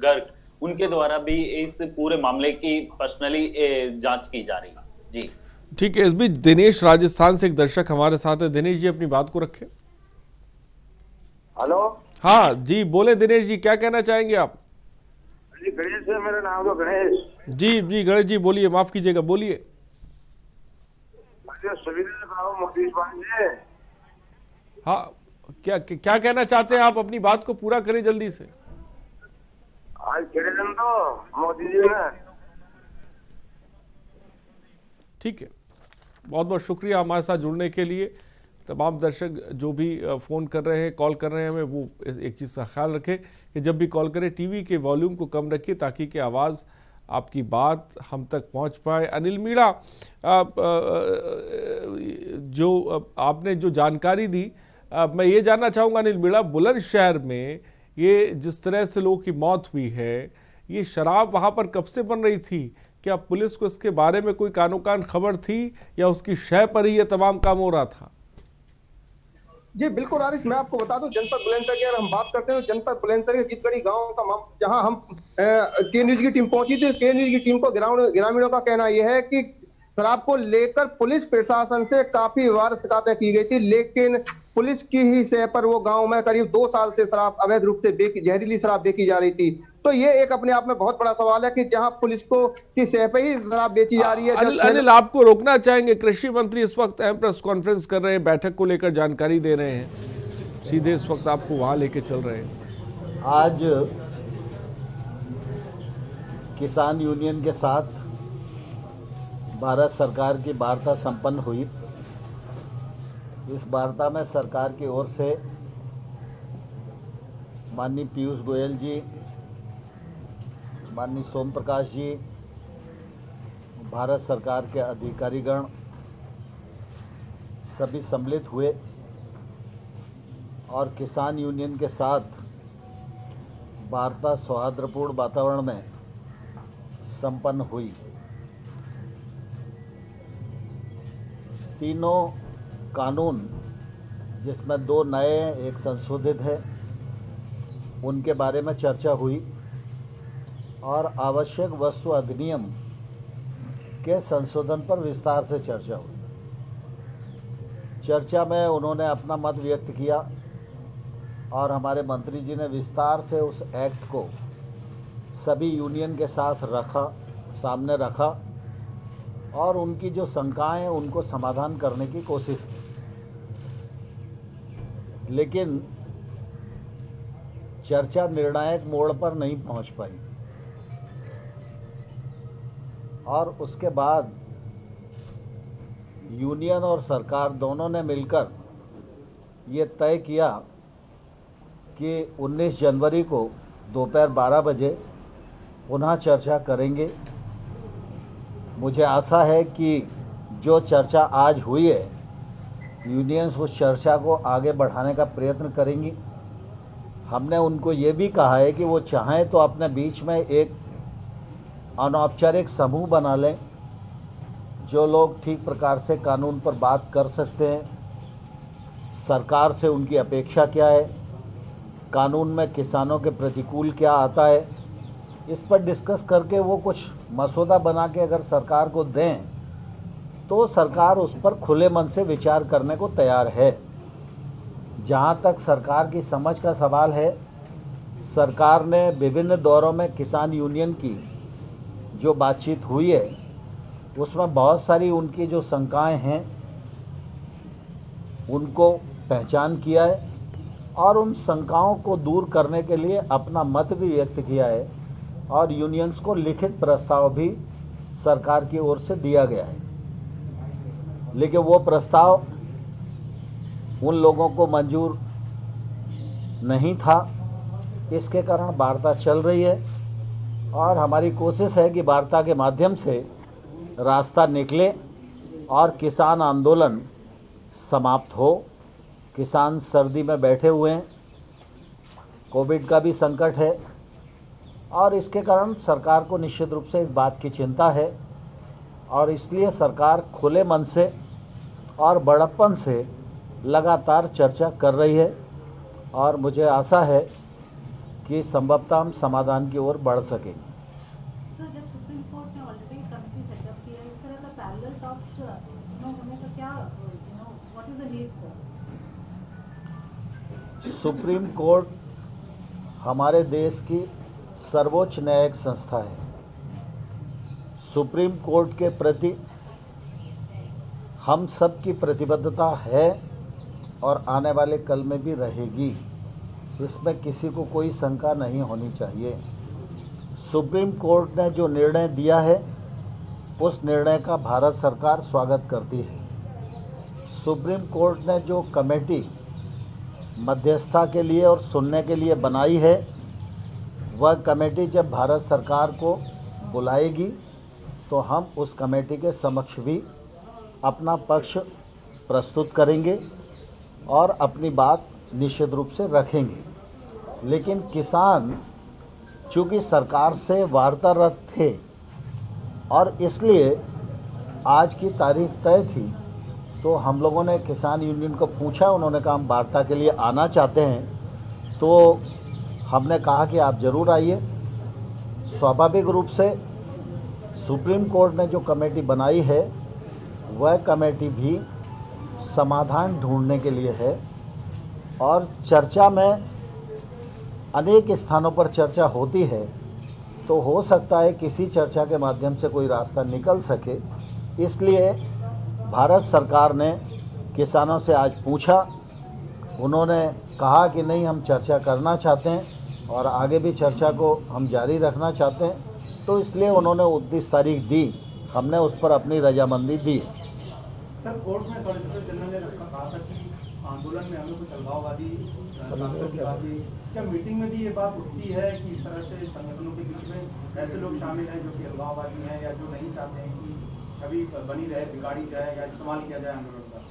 गर्ग, उनके द्वारा भी इस पूरे मामले की पर्सनली जांच की जा रही है। जी ठीक है। इस बीच दिनेश राजस्थान से एक दर्शक हमारे साथ है। दिनेश जी, अपनी बात को रखें। हेलो। हाँ जी, बोले दिनेश जी, क्या कहना चाहेंगे आप? जी गणेश है मेरा नाम। तो गणेश जी गणेश जी बोलिए, माफ कीजिएगा, बोलिए। मोदी जी। हाँ, क्या कहना चाहते हैं आप? अपनी बात को पूरा करें जल्दी से। आज दिन तो मोदी जी ने। ठीक है, बहुत बहुत शुक्रिया हमारे साथ जुड़ने के लिए। तमाम दर्शक जो भी फ़ोन कर रहे हैं, कॉल कर रहे हैं, हमें वो एक चीज़ का ख्याल रखें कि जब भी कॉल करें टीवी के वॉल्यूम को कम रखिए, ताकि कि आवाज़, आपकी बात हम तक पहुंच पाए। अनिल मीणा, जो आपने जो जानकारी दी, मैं ये जानना चाहूँगा अनिल मीणा, बुलंदशहर में ये जिस तरह से लोगों की मौत हुई है, ये शराब वहाँ पर कब से बन रही थी? क्या पुलिस को इसके बारे में कोई कानो-कान खबर थी, या उसकी शय पर ही ये तमाम काम हो रहा था? जी बिल्कुल आरिस, मैं आपको बता दूं, जनपद बुलंदशहर की अगर हम बात करते हैं तो जनपद बुलंदशहर के जीतगढ़ी गांव का जहां हम के न्यूज की टीम पहुंची थी, के न्यूज की टीम को ग्रामीणों का कहना यह है कि शराब को लेकर पुलिस प्रशासन से काफी बार शिकायतें की गई थी, लेकिन पुलिस की ही शय पर वो गांव में करीब 2 साल से शराब अवैध रूप से जहरीली शराब बेची जा रही थी। तो ये एक अपने आप में बहुत बड़ा सवाल है कि जहां पुलिस को की शय पे ही शराब बेची जा रही है। अनिल, आपको रोकना चाहेंगे, कृषि मंत्री इस वक्त अहम प्रेस कॉन्फ्रेंस कर रहे हैं, बैठक को लेकर जानकारी दे रहे हैं, सीधे इस वक्त आपको वहां लेके चल रहे हैं। आज किसान यूनियन के साथ भारत सरकार की वार्ता संपन्न हुई। इस वार्ता में सरकार की ओर से माननीय पीयूष गोयल जी, माननीय सोम प्रकाश जी, भारत सरकार के अधिकारीगण सभी सम्मिलित हुए और किसान यूनियन के साथ वार्ता सौहार्दपूर्ण वातावरण में संपन्न हुई। तीनों कानून, जिसमें 2 नए एक संशोधित है, उनके बारे में चर्चा हुई और आवश्यक वस्तु अधिनियम के संशोधन पर विस्तार से चर्चा हुई। चर्चा में उन्होंने अपना मत व्यक्त किया और हमारे मंत्री जी ने विस्तार से उस एक्ट को सभी यूनियन के साथ सामने रखा और उनकी जो शंकाएं हैं उनको समाधान करने की कोशिश की। लेकिन चर्चा निर्णायक मोड़ पर नहीं पहुंच पाई और उसके बाद यूनियन और सरकार दोनों ने मिलकर ये तय किया कि 19 जनवरी को दोपहर 12 बजे पुनः चर्चा करेंगे। मुझे आशा है कि जो चर्चा आज हुई है, यूनियंस उस चर्चा को आगे बढ़ाने का प्रयत्न करेंगी। हमने उनको ये भी कहा है कि वो चाहें तो अपने बीच में एक अनौपचारिक समूह बना लें, जो लोग ठीक प्रकार से कानून पर बात कर सकते हैं। सरकार से उनकी अपेक्षा क्या है, कानून में किसानों के प्रतिकूल क्या आता है, इस पर डिस्कस करके वो कुछ मसौदा बना के अगर सरकार को दें तो सरकार उस पर खुले मन से विचार करने को तैयार है। जहाँ तक सरकार की समझ का सवाल है, सरकार ने विभिन्न दौरों में किसान यूनियन की जो बातचीत हुई है उसमें बहुत सारी उनकी जो शंकाएं हैं उनको पहचान किया है और उन शंकाओं को दूर करने के लिए अपना मत भी व्यक्त किया है और यूनियंस को लिखित प्रस्ताव भी सरकार की ओर से दिया गया है। लेकिन वो प्रस्ताव उन लोगों को मंजूर नहीं था, इसके कारण वार्ता चल रही है और हमारी कोशिश है कि वार्ता के माध्यम से रास्ता निकले और किसान आंदोलन समाप्त हो। किसान सर्दी में बैठे हुए हैं, कोविड का भी संकट है और इसके कारण सरकार को निश्चित रूप से इस बात की चिंता है और इसलिए सरकार खुले मन से और बड़प्पन से लगातार चर्चा कर रही है और मुझे आशा है कि संभवतः हम समाधान की ओर बढ़ सकेंगे। सर, जब सुप्रीम कोर्ट ने ऑलरेडी कमेटी सेटअप किया है, इस तरह का पैरेलल टॉक्स होने का क्या what is the need sir? Supreme court हमारे देश की सर्वोच्च न्यायिक संस्था है। सुप्रीम कोर्ट के प्रति हम सब की प्रतिबद्धता है और आने वाले कल में भी रहेगी, इसमें किसी को कोई शंका नहीं होनी चाहिए। सुप्रीम कोर्ट ने जो निर्णय दिया है उस निर्णय का भारत सरकार स्वागत करती है। सुप्रीम कोर्ट ने जो कमेटी मध्यस्थता के लिए और सुनने के लिए बनाई है, वह कमेटी जब भारत सरकार को बुलाएगी तो हम उस कमेटी के समक्ष भी अपना पक्ष प्रस्तुत करेंगे और अपनी बात निश्चित रूप से रखेंगे। लेकिन किसान चूँकि सरकार से वार्तारत थे और इसलिए आज की तारीख तय थी, तो हम लोगों ने किसान यूनियन को पूछा, उन्होंने कहा हम वार्ता के लिए आना चाहते हैं, तो हमने कहा कि आप ज़रूर आइए। स्वाभाविक रूप से सुप्रीम कोर्ट ने जो कमेटी बनाई है वह कमेटी भी समाधान ढूंढने के लिए है और चर्चा में अनेक स्थानों पर चर्चा होती है, तो हो सकता है किसी चर्चा के माध्यम से कोई रास्ता निकल सके। इसलिए भारत सरकार ने किसानों से आज पूछा, उन्होंने कहा कि नहीं हम चर्चा करना चाहते हैं और आगे भी चर्चा को हम जारी रखना चाहते हैं, तो इसलिए उन्होंने 29 तारीख दी, हमने उस पर अपनी रजामंदी दी। सर, कोर्ट में सॉलिसिटर जनरल ने कहा था कि आंदोलन में हमें कुछ अलगाववादी, क्या मीटिंग में भी ये बात उठती है कि इस तरह से संगठनों के बीच में ऐसे लोग शामिल हैं जो कि अलगाववादी हैं या जो नहीं चाहते हैं कि कभी बनी रहे, बिगाड़ी जाए या इस्तेमाल किया जाए आंदोलन का?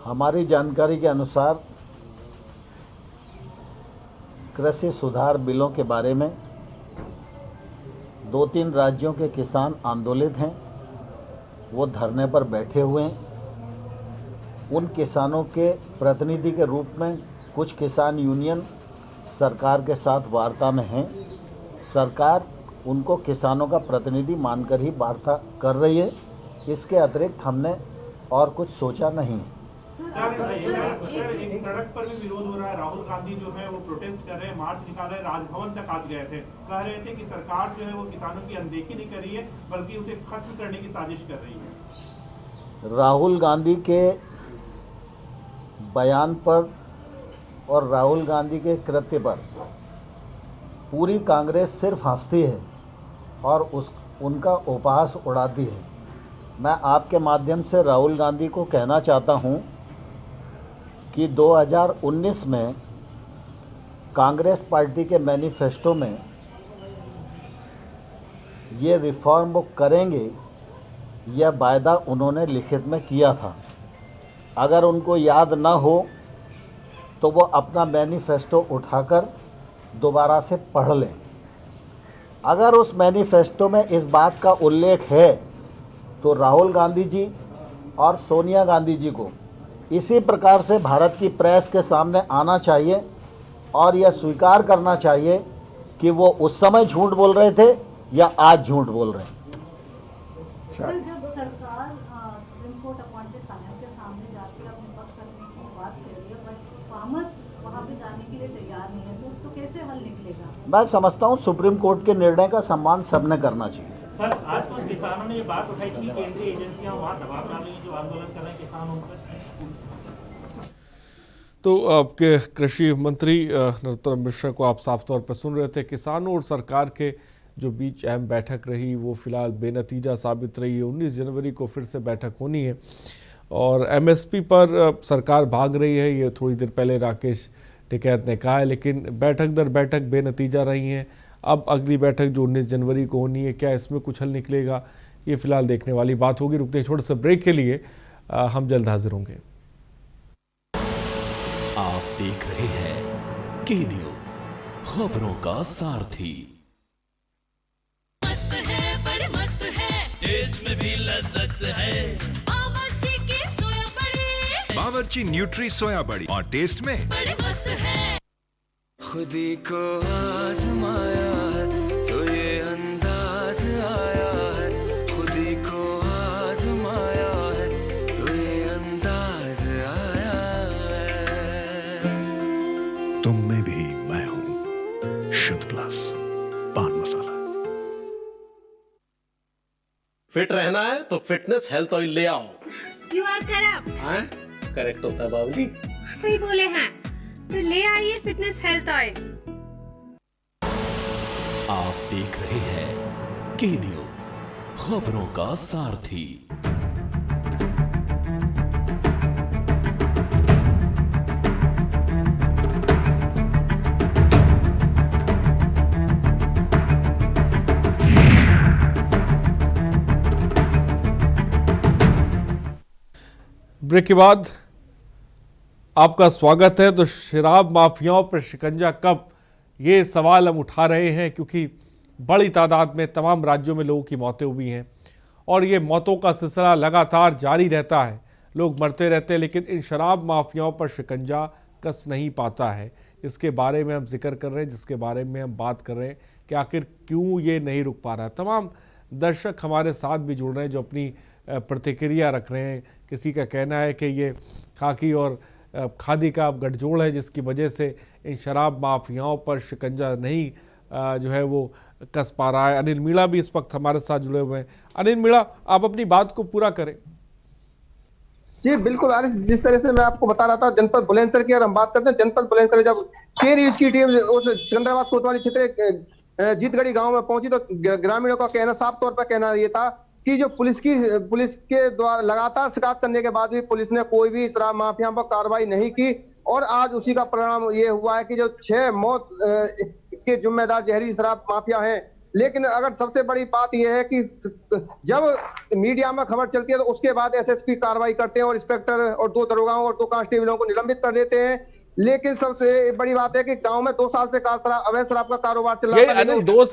हमारी जानकारी के अनुसार कृषि सुधार बिलों के बारे में 2-3 राज्यों के किसान आंदोलित हैं, वो धरने पर बैठे हुए हैं। उन किसानों के प्रतिनिधि के रूप में कुछ किसान यूनियन सरकार के साथ वार्ता में हैं। सरकार उनको किसानों का प्रतिनिधि मानकर ही वार्ता कर रही है, इसके अतिरिक्त हमने और कुछ सोचा नहीं है। एक सड़क पर भी विरोध हो रहा है, राहुल गांधी जो है वो प्रोटेस्ट कर रहे हैं, मार्च निकाल रहे हैं, राजभवन तक आज गए थे, कह रहे थे कि सरकार जो है वो किसानों की अनदेखी नहीं कर रही है बल्कि उसे खत्म करने की साजिश कर रही है। राहुल गांधी के बयान पर और राहुल गांधी के कृत्य पर पूरी कांग्रेस सिर्फ हंसती है और उनका उपहास उड़ाती है। मैं आपके माध्यम से राहुल गांधी को कहना चाहता हूं कि 2019 में कांग्रेस पार्टी के मैनिफेस्टो में ये रिफॉर्म वो करेंगे, यह वायदा उन्होंने लिखित में किया था। अगर उनको याद ना हो तो वो अपना मैनिफेस्टो उठाकर दोबारा से पढ़ लें। अगर उस मैनिफेस्टो में इस बात का उल्लेख है तो राहुल गांधी जी और सोनिया गांधी जी को इसी प्रकार से भारत की प्रेस के सामने आना चाहिए और यह स्वीकार करना चाहिए कि वो उस समय झूठ बोल रहे थे या आज झूठ बोल रहे हैं। सर, जब सरकार सुप्रीम कोर्ट अपॉइंटेड पैनल के सामने जाकर अपने पक्ष रखने की बात कर रही है, बट फार्मर्स वहां पे जाने के लिए तैयार नहीं है, तो कैसे हल निकलेगा? मैं समझता हूँ सुप्रीम कोर्ट के निर्णय का सम्मान सबने करना चाहिए। सर, आज कुछ किसानों ने ये बात उठाई थी कि केंद्रीय एजेंसियां वहां दबाव डाल रही हैं जो आंदोलन कर रहे हैं किसानों पर। तो आपके कृषि मंत्री नरोत्तम मिश्रा को आप साफ तौर पर सुन रहे थे। किसानों और सरकार के जो बीच अहम बैठक रही वो फिलहाल बेनतीजा साबित रही है। 19 जनवरी को फिर से बैठक होनी है और एमएसपी पर सरकार भाग रही है, ये थोड़ी देर पहले राकेश टिकैत ने कहा है, लेकिन बैठक दर बैठक बेनतीजा रही हैं। अब अगली बैठक जो 19 जनवरी को होनी है, क्या इसमें कुछ हल निकलेगा, ये फिलहाल देखने वाली बात होगी। रुकते हैं छोटे से ब्रेक के लिए, हम जल्द हाजिर होंगे। आप देख रहे हैं के न्यूज़, खबरों का सारथी। मस्त है, बड़े मस्त है, टेस्ट में भी लज्जत है। बावर्ची की सोया बड़ी, बावर्ची न्यूट्री सोया बड़ी और टेस्ट में बड़े मस्त है। खुदी को आजमाया है तो ये अंदाज आया है, खुदी को आजमाया है तो ये अंदाज आया है। तुम में भी मैं हूं, शुद्ध प्लस पान मसाला। फिट रहना है तो फिटनेस हेल्थ ऑयल ले आओ। You are correct. हाँ, करेक्ट होता है बाबूली। सही बोले हैं, तो ले आइए फिटनेस हेल्थ ऑयल। आप देख रहे हैं के न्यूज़, खबरों का सारथी। ब्रेक के बाद आपका स्वागत है। तो शराब माफियाओं पर शिकंजा कब, ये सवाल हम उठा रहे हैं क्योंकि बड़ी तादाद में तमाम राज्यों में लोगों की मौतें हुई हैं और ये मौतों का सिलसिला लगातार जारी रहता है। लोग मरते रहते हैं लेकिन इन शराब माफियाओं पर शिकंजा कस नहीं पाता है, जिसके बारे में हम जिक्र कर रहे हैं, जिसके बारे में हम बात कर रहे हैं कि आखिर क्यों ये नहीं रुक पा रहा है। तमाम दर्शक हमारे साथ भी जुड़ रहे हैं जो अपनी प्रतिक्रिया रख रहे हैं। किसी का कहना है कि ये खाकी और खादी का गठजोड़ है जिसकी वजह से इन शराब माफियाओं पर शिकंजा नहीं जो है वो कस पा रहा है। अनिल मीणा भी इस वक्त हमारे साथ जुड़े हुए हैं। अनिल मीणा, आप अपनी बात को पूरा करें। जी बिल्कुल आरिस, जिस तरह से मैं आपको बता रहा था जनपद बुलंदशहर की अगर हम बात करते हैं, जनपद बुलंदशहर जब के न्यूज की टीम उस सिकंदराबाद कोतवाली क्षेत्र जीतगढ़ी गांव में पहुंची तो ग्रामीणों का कहना, साफ तौर पर कहना ये था कि जो पुलिस के द्वारा लगातार शिकायत करने के बाद भी पुलिस ने कोई भी शराब माफिया पर कार्रवाई नहीं की और आज उसी का परिणाम ये हुआ है कि जो 6 मौत के जिम्मेदार जहरीली शराब माफिया हैं। लेकिन अगर सबसे बड़ी बात यह है कि जब मीडिया में खबर चलती है तो उसके बाद एसएसपी कार्रवाई करते हैं और इंस्पेक्टर और 2 दरोगाओं और 2 कांस्टेबलों को निलंबित कर देते हैं। लेकिन सबसे बड़ी बात है कि गांव में 2 साल से अवैध शराब का कारोबार चल रहा है। 2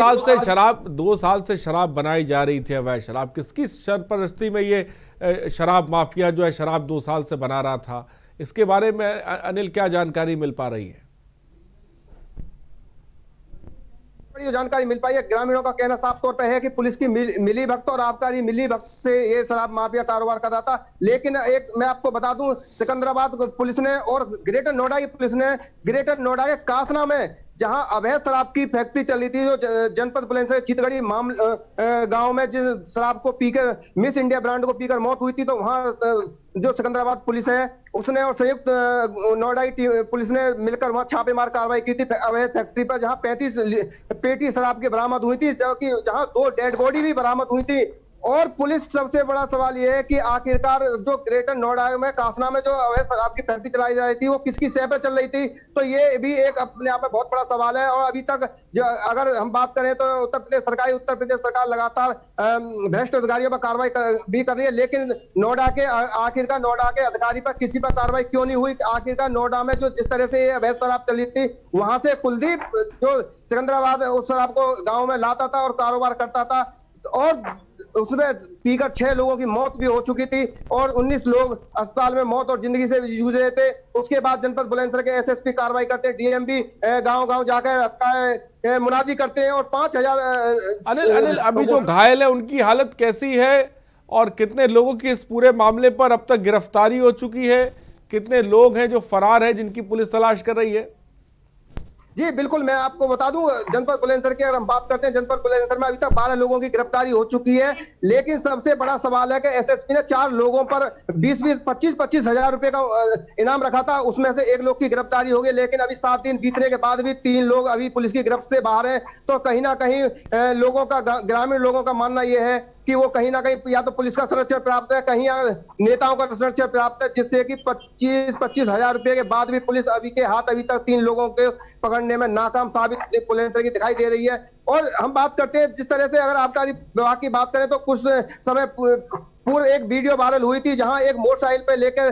साल से शराब बनाई जा रही थी, अवैध शराब। किसकी सरपरस्ती में ये शराब माफिया जो है शराब 2 साल से बना रहा था, इसके बारे में अनिल क्या जानकारी मिल पा रही है? बड़ी जानकारी मिल पाई है। ग्रामीणों का कहना साफ तौर पर है कि पुलिस की मिली भगत और आबकारी मिली भगत से ये शराब माफिया कारोबार कर रहा था। लेकिन एक मैं आपको बता दूं, सिकंदराबाद पुलिस ने और ग्रेटर नोएडा की पुलिस ने ग्रेटर नोएडा के कासना में जहां अवैध शराब की फैक्ट्री चल रही थी, जो जनपद बुलंदशहर चितगढ़ी गांव में जिस शराब को पीकर मिस इंडिया ब्रांड को पीकर मौत हुई थी, तो वहां जो सिकंदराबाद पुलिस है उसने और संयुक्त नोएडा की पुलिस ने मिलकर वहां छापेमार कार्रवाई की थी अवैध फैक्ट्री पर, जहां 35 पेटी शराब की बरामद हुई थी, जबकि जहां 2 डेड बॉडी भी बरामद हुई थी। और पुलिस सबसे बड़ा सवाल ये है कि आखिरकार जो ग्रेटर नोएडा में कासना में जो अवैध शराब की फैक्ट्री चलाई जा रही थी वो किसकी सह पे चल रही थी, तो ये भी एक अपने आप में बहुत बड़ा सवाल है। और अभी तक अगर हम बात करें तो उत्तर प्रदेश सरकार लगातार भ्रष्ट अधिकारियों पर कार्रवाई भी कर रही है, लेकिन आखिरकार नोएडा के अधिकारी पर किसी पर कार्रवाई क्यों नहीं हुई। आखिरकार नोएडा में जो जिस तरह से अवैध शराब चली थी, वहां से कुलदीप जो सिकंदराबाद उस शराब को गाँव में लाता था और कारोबार करता था, और उसमें पीकर 6 लोगों की मौत भी हो चुकी थी और 19 लोग अस्पताल में मौत और जिंदगी से जूझ रहे थे। उसके बाद जनपद बुलंदशहर के एसएसपी कार्रवाई करते हैं, डीएम भी गांव-गांव जाकर मुनादी करते हैं और 5000 अनिल अभी जो घायल है उनकी हालत कैसी है और कितने लोगों की इस पूरे मामले पर अब तक गिरफ्तारी हो चुकी है? कितने लोग हैं जो फरार है जिनकी पुलिस तलाश कर रही है? जी बिल्कुल, मैं आपको बता दूं, जनपद बुलंदशहर की अगर हम बात करते हैं, जनपद बुलंदशहर में अभी तक 12 लोगों की गिरफ्तारी हो चुकी है। लेकिन सबसे बड़ा सवाल है कि एसएसपी ने 4 लोगों पर 25-25 हजार रुपए का इनाम रखा था, उसमें से 1 लोग की गिरफ्तारी हो गई। लेकिन अभी 7 दिन बीतने के बाद भी 3 लोग अभी पुलिस की गिरफ्त से बाहर हैं। तो कहीं ना कहीं ग्रामीण लोगों का मानना यह है कि वो कहीं ना कहीं या तो पुलिस का संरक्षण प्राप्त है, कहीं नेताओं का संरक्षण प्राप्त है, जिससे कि 25-25 हजार रुपए के बाद भी पुलिस अभी तक 3 लोगों के पकड़ने में नाकाम साबित बुलंदशहर की दिखाई दे रही है। और हम बात करते हैं जिस तरह से, अगर आबकारी विभाग की बात करें तो कुछ समय पूर्व एक वीडियो वायरल हुई थी जहां एक मोटरसाइकिल पे लेकर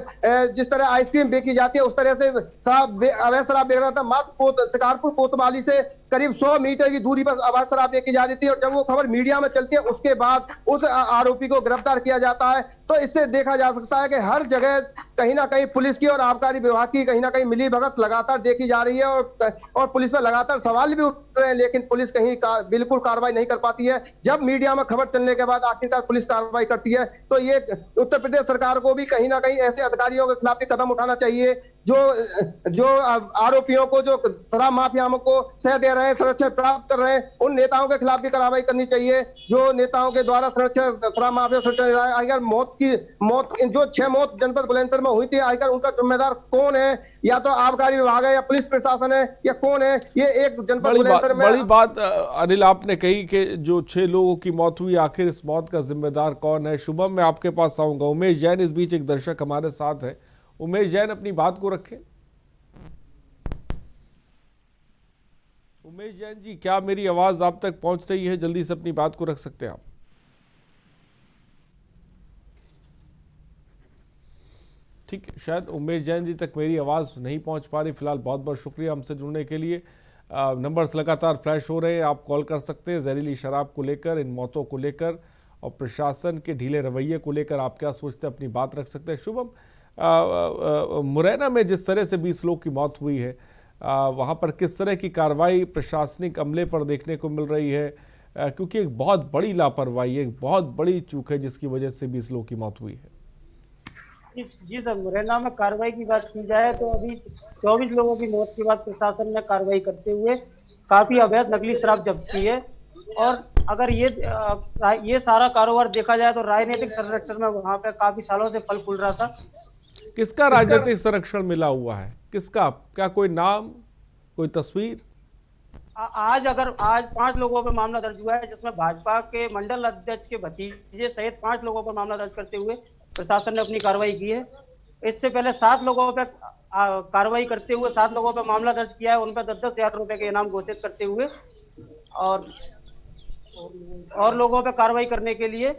जिस तरह आइसक्रीम बेची जाती है उस तरह से अवैध शराब बेच रहा था। मात्र शिकारपुर कोतवाली से करीब 100 मीटर की दूरी पर अवैध शराब बेची जा रही थी और जब वो खबर मीडिया में चलती है उसके बाद उस आरोपी को गिरफ्तार किया जाता है। तो इससे देखा जा सकता है कि हर जगह कहीं ना कहीं पुलिस की और आबकारी विभाग की कहीं ना कहीं मिलीभगत लगातार देखी जा रही है और पुलिस पर लगातार सवाल भी उठ रहे हैं, लेकिन पुलिस कहीं बिल्कुल कार्रवाई नहीं कर पाती है। जब मीडिया में खबर चलने के बाद आखिरकार पुलिस कार्रवाई करती है, तो ये उत्तर प्रदेश सरकार को भी कहीं ना कहीं ऐसे अधिकारियों के खिलाफ भी कदम उठाना चाहिए जो आरोपियों को, जो शराब माफियाओं को सह दे रहे हैं, संरक्षण प्राप्त कर रहे हैं, उन नेताओं के खिलाफ भी कार्रवाई करनी चाहिए जो नेताओं के द्वारा शराब माफिया अगर जो 6 मौत जनपद बुलंदशहर में हुई थी, आखिर उनका जिम्मेदार कौन है? या तो आबकारी विभाग है या पुलिस प्रशासन है या कौन है? ये एक जनपद बुलंदशहर में बड़ी बात अनिल आपने कही कि जो 6 लोगों की मौत हुई, आखिर इस मौत का जिम्मेदार कौन है? शुभम, मैं आपके पास आऊंगा। उमेश जैन इस बीच एक दर्शक हमारे साथ है। उमेश जैन, अपनी बात को रखें। उमेश जैन जी, क्या मेरी आवाज आप तक पहुंच रही है? जल्दी से अपनी बात को रख सकते हैं आप। ठीक है, शायद उमेश जैन जी तक मेरी आवाज नहीं पहुंच पा रही। फिलहाल बहुत बहुत शुक्रिया हमसे जुड़ने के लिए। नंबर्स लगातार फ्लैश हो रहे हैं, आप कॉल कर सकते हैं जहरीली शराब को लेकर, इन मौतों को लेकर और प्रशासन के ढीले रवैये को लेकर आप क्या सोचते हैं, अपनी बात रख सकते हैं। शुभम, मुरैना में जिस तरह से 20 लोग की मौत हुई है, वहाँ पर किस तरह की कार्रवाई प्रशासनिक अमले पर देखने को मिल रही है? क्योंकि एक बहुत बड़ी लापरवाही, एक बहुत बड़ी चूक है जिसकी वजह से 20 लोगों की मौत हुई है। जी सर, मुरैना में कार्रवाई की बात की जाए तो अभी 24 लोगों की मौत के बाद प्रशासन ने कार्रवाई करते हुए काफी अवैध नकली शराब जब्त की है। और अगर ये सारा कारोबार देखा जाए तो राजनीतिक संरक्षण में वहाँ पे काफी सालों से फल फूल रहा था। किसका राजनीतिक संरक्षण मिला हुआ है? किसका? क्या कोई नाम, कोई तस्वीर? आज 5 लोगों पर मामला दर्ज हुआ है, जिसमें भाजपा के मंडल अध्यक्ष के भतीजे सहित 5 लोगों पर मामला दर्ज करते हुए प्रशासन ने अपनी कार्रवाई की है। इससे पहले 7 लोगों पर कार्रवाई करते हुए 7 लोगों पर मामला दर्ज किया है, उन पर 10-10 हजार रुपए के इनाम घोषित करते हुए और लोगों पर कार्रवाई करने के लिए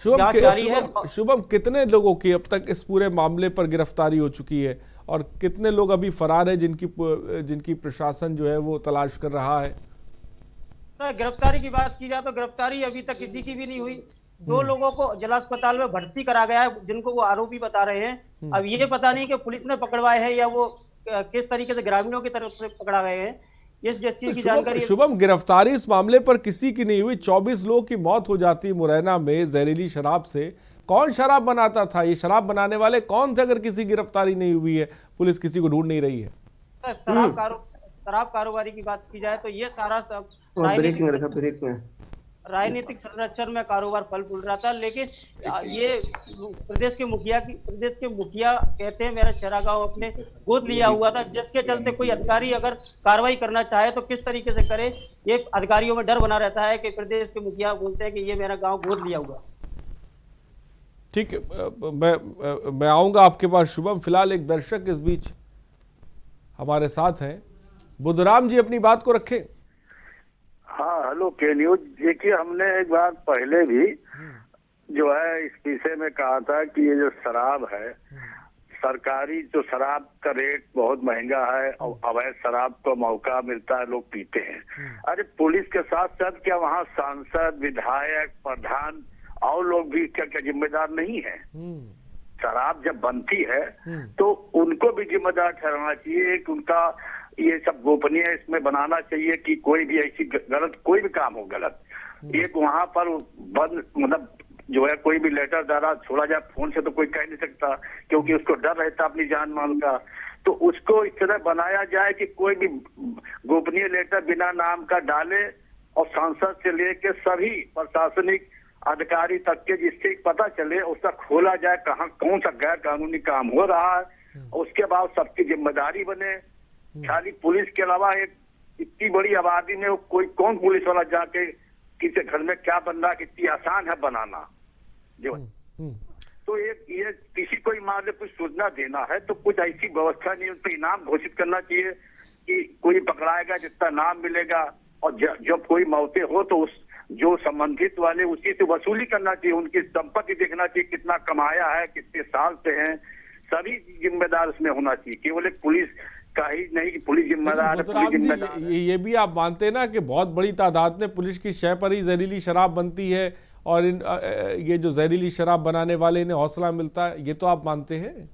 शुभम, कितने लोगों की अब तक इस पूरे मामले पर गिरफ्तारी हो चुकी है और कितने लोग अभी फरार है जिनकी प्रशासन जो है वो तलाश कर रहा है? सर, गिरफ्तारी की बात की जाए तो गिरफ्तारी अभी तक किसी की भी नहीं हुई। 2 लोगों को जिला अस्पताल में भर्ती करा गया है, जिनको वो आरोपी बता रहे हैं। अब ये पता नहीं कि पुलिस ने पकड़वाए हैं या वो किस तरीके से ग्रामीणों की तरफ से पकड़ा गए हैं, इस चीज की जानकारी। शुभम, गिरफ्तारी इस मामले पर किसी की नहीं हुई। 24 लोगों की मौत हो जाती मुरैना में जहरीली शराब से। कौन शराब बनाता था? ये शराब बनाने वाले कौन थे? अगर किसी गिरफ्तारी नहीं हुई है, पुलिस किसी को ढूंढ नहीं रही है। शराब कारोबारी की बात की जाए तो ये सारा राजनीतिक संरक्षण में कारोबार फल फूल रहा था। लेकिन ये प्रदेश के मुखिया कहते हैं मेरा चरागांव अपने गोद लिया हुआ था, जिसके चलते कोई अधिकारी अगर कार्रवाई करना चाहे तो किस तरीके से करे, ये अधिकारियों में डर बना रहता है कि प्रदेश के मुखिया बोलते हैं कि ये मेरा गांव गोद लिया हुआ। ठीक है, मैं आऊंगा आपके पास शुभम। फिलहाल एक दर्शक इस बीच हमारे साथ हैं, बुद्धराम जी, अपनी बात को रखें। हाँ, हेलो के न्यूज। देखिए, हमने एक बार पहले भी जो है इस विषय में कहा था कि ये जो शराब है, सरकारी जो शराब का रेट बहुत महंगा है और अवैध शराब को मौका मिलता है, लोग पीते हैं। अरे पुलिस के साथ साथ क्या वहाँ सांसद, विधायक, प्रधान और लोग भी क्या जिम्मेदार नहीं है? शराब जब बनती है तो उनको भी जिम्मेदार ठहराना चाहिए कि उनका ये सब गोपनीय इसमें बनाना चाहिए कि कोई भी ऐसी गलत कोई भी काम हो गलत, एक वहाँ पर बंद मतलब जो है कोई भी लेटर द्वारा छोड़ा जाए फोन से तो कोई कह नहीं सकता, क्योंकि उसको डर रहता अपनी जान माल का। तो उसको इस तरह बनाया जाए कि कोई भी गोपनीय लेटर बिना नाम का डाले और सांसद से लेके सभी प्रशासनिक अधिकारी तक के, जिससे पता चले उसका खोला जाए कहाँ कौन सा गैर कानूनी काम हो रहा है, और उसके बाद सबकी जिम्मेदारी बने। खाली पुलिस के अलावा एक इतनी बड़ी आबादी में कोई कौन पुलिस वाला जाके किसी घर में क्या बन रहा है, कितनी आसान है बनाना जो तो ये किसी को मान ले कुछ सूचना देना है तो कुछ ऐसी व्यवस्था नहीं, उन पर इनाम घोषित करना चाहिए कि कोई पकड़ाएगा जितना नाम मिलेगा, और जब कोई मौतें हो तो उस जो संबंधित वाले उसी से वसूली करना चाहिए, उनकी संपत्ति देखना चाहिए कितना कमाया है, कितने साल से हैं, सभी जिम्मेदार उसमें होना चाहिए, केवल एक पुलिस का ही नहीं कि पुलिस जिम्मेदार है। ये भी आप मानते हैं ना कि बहुत बड़ी तादाद में पुलिस की शय पर ही जहरीली शराब बनती है और ये जो जहरीली शराब बनाने वाले इन्हें हौसला मिलता है, ये तो आप मानते हैं?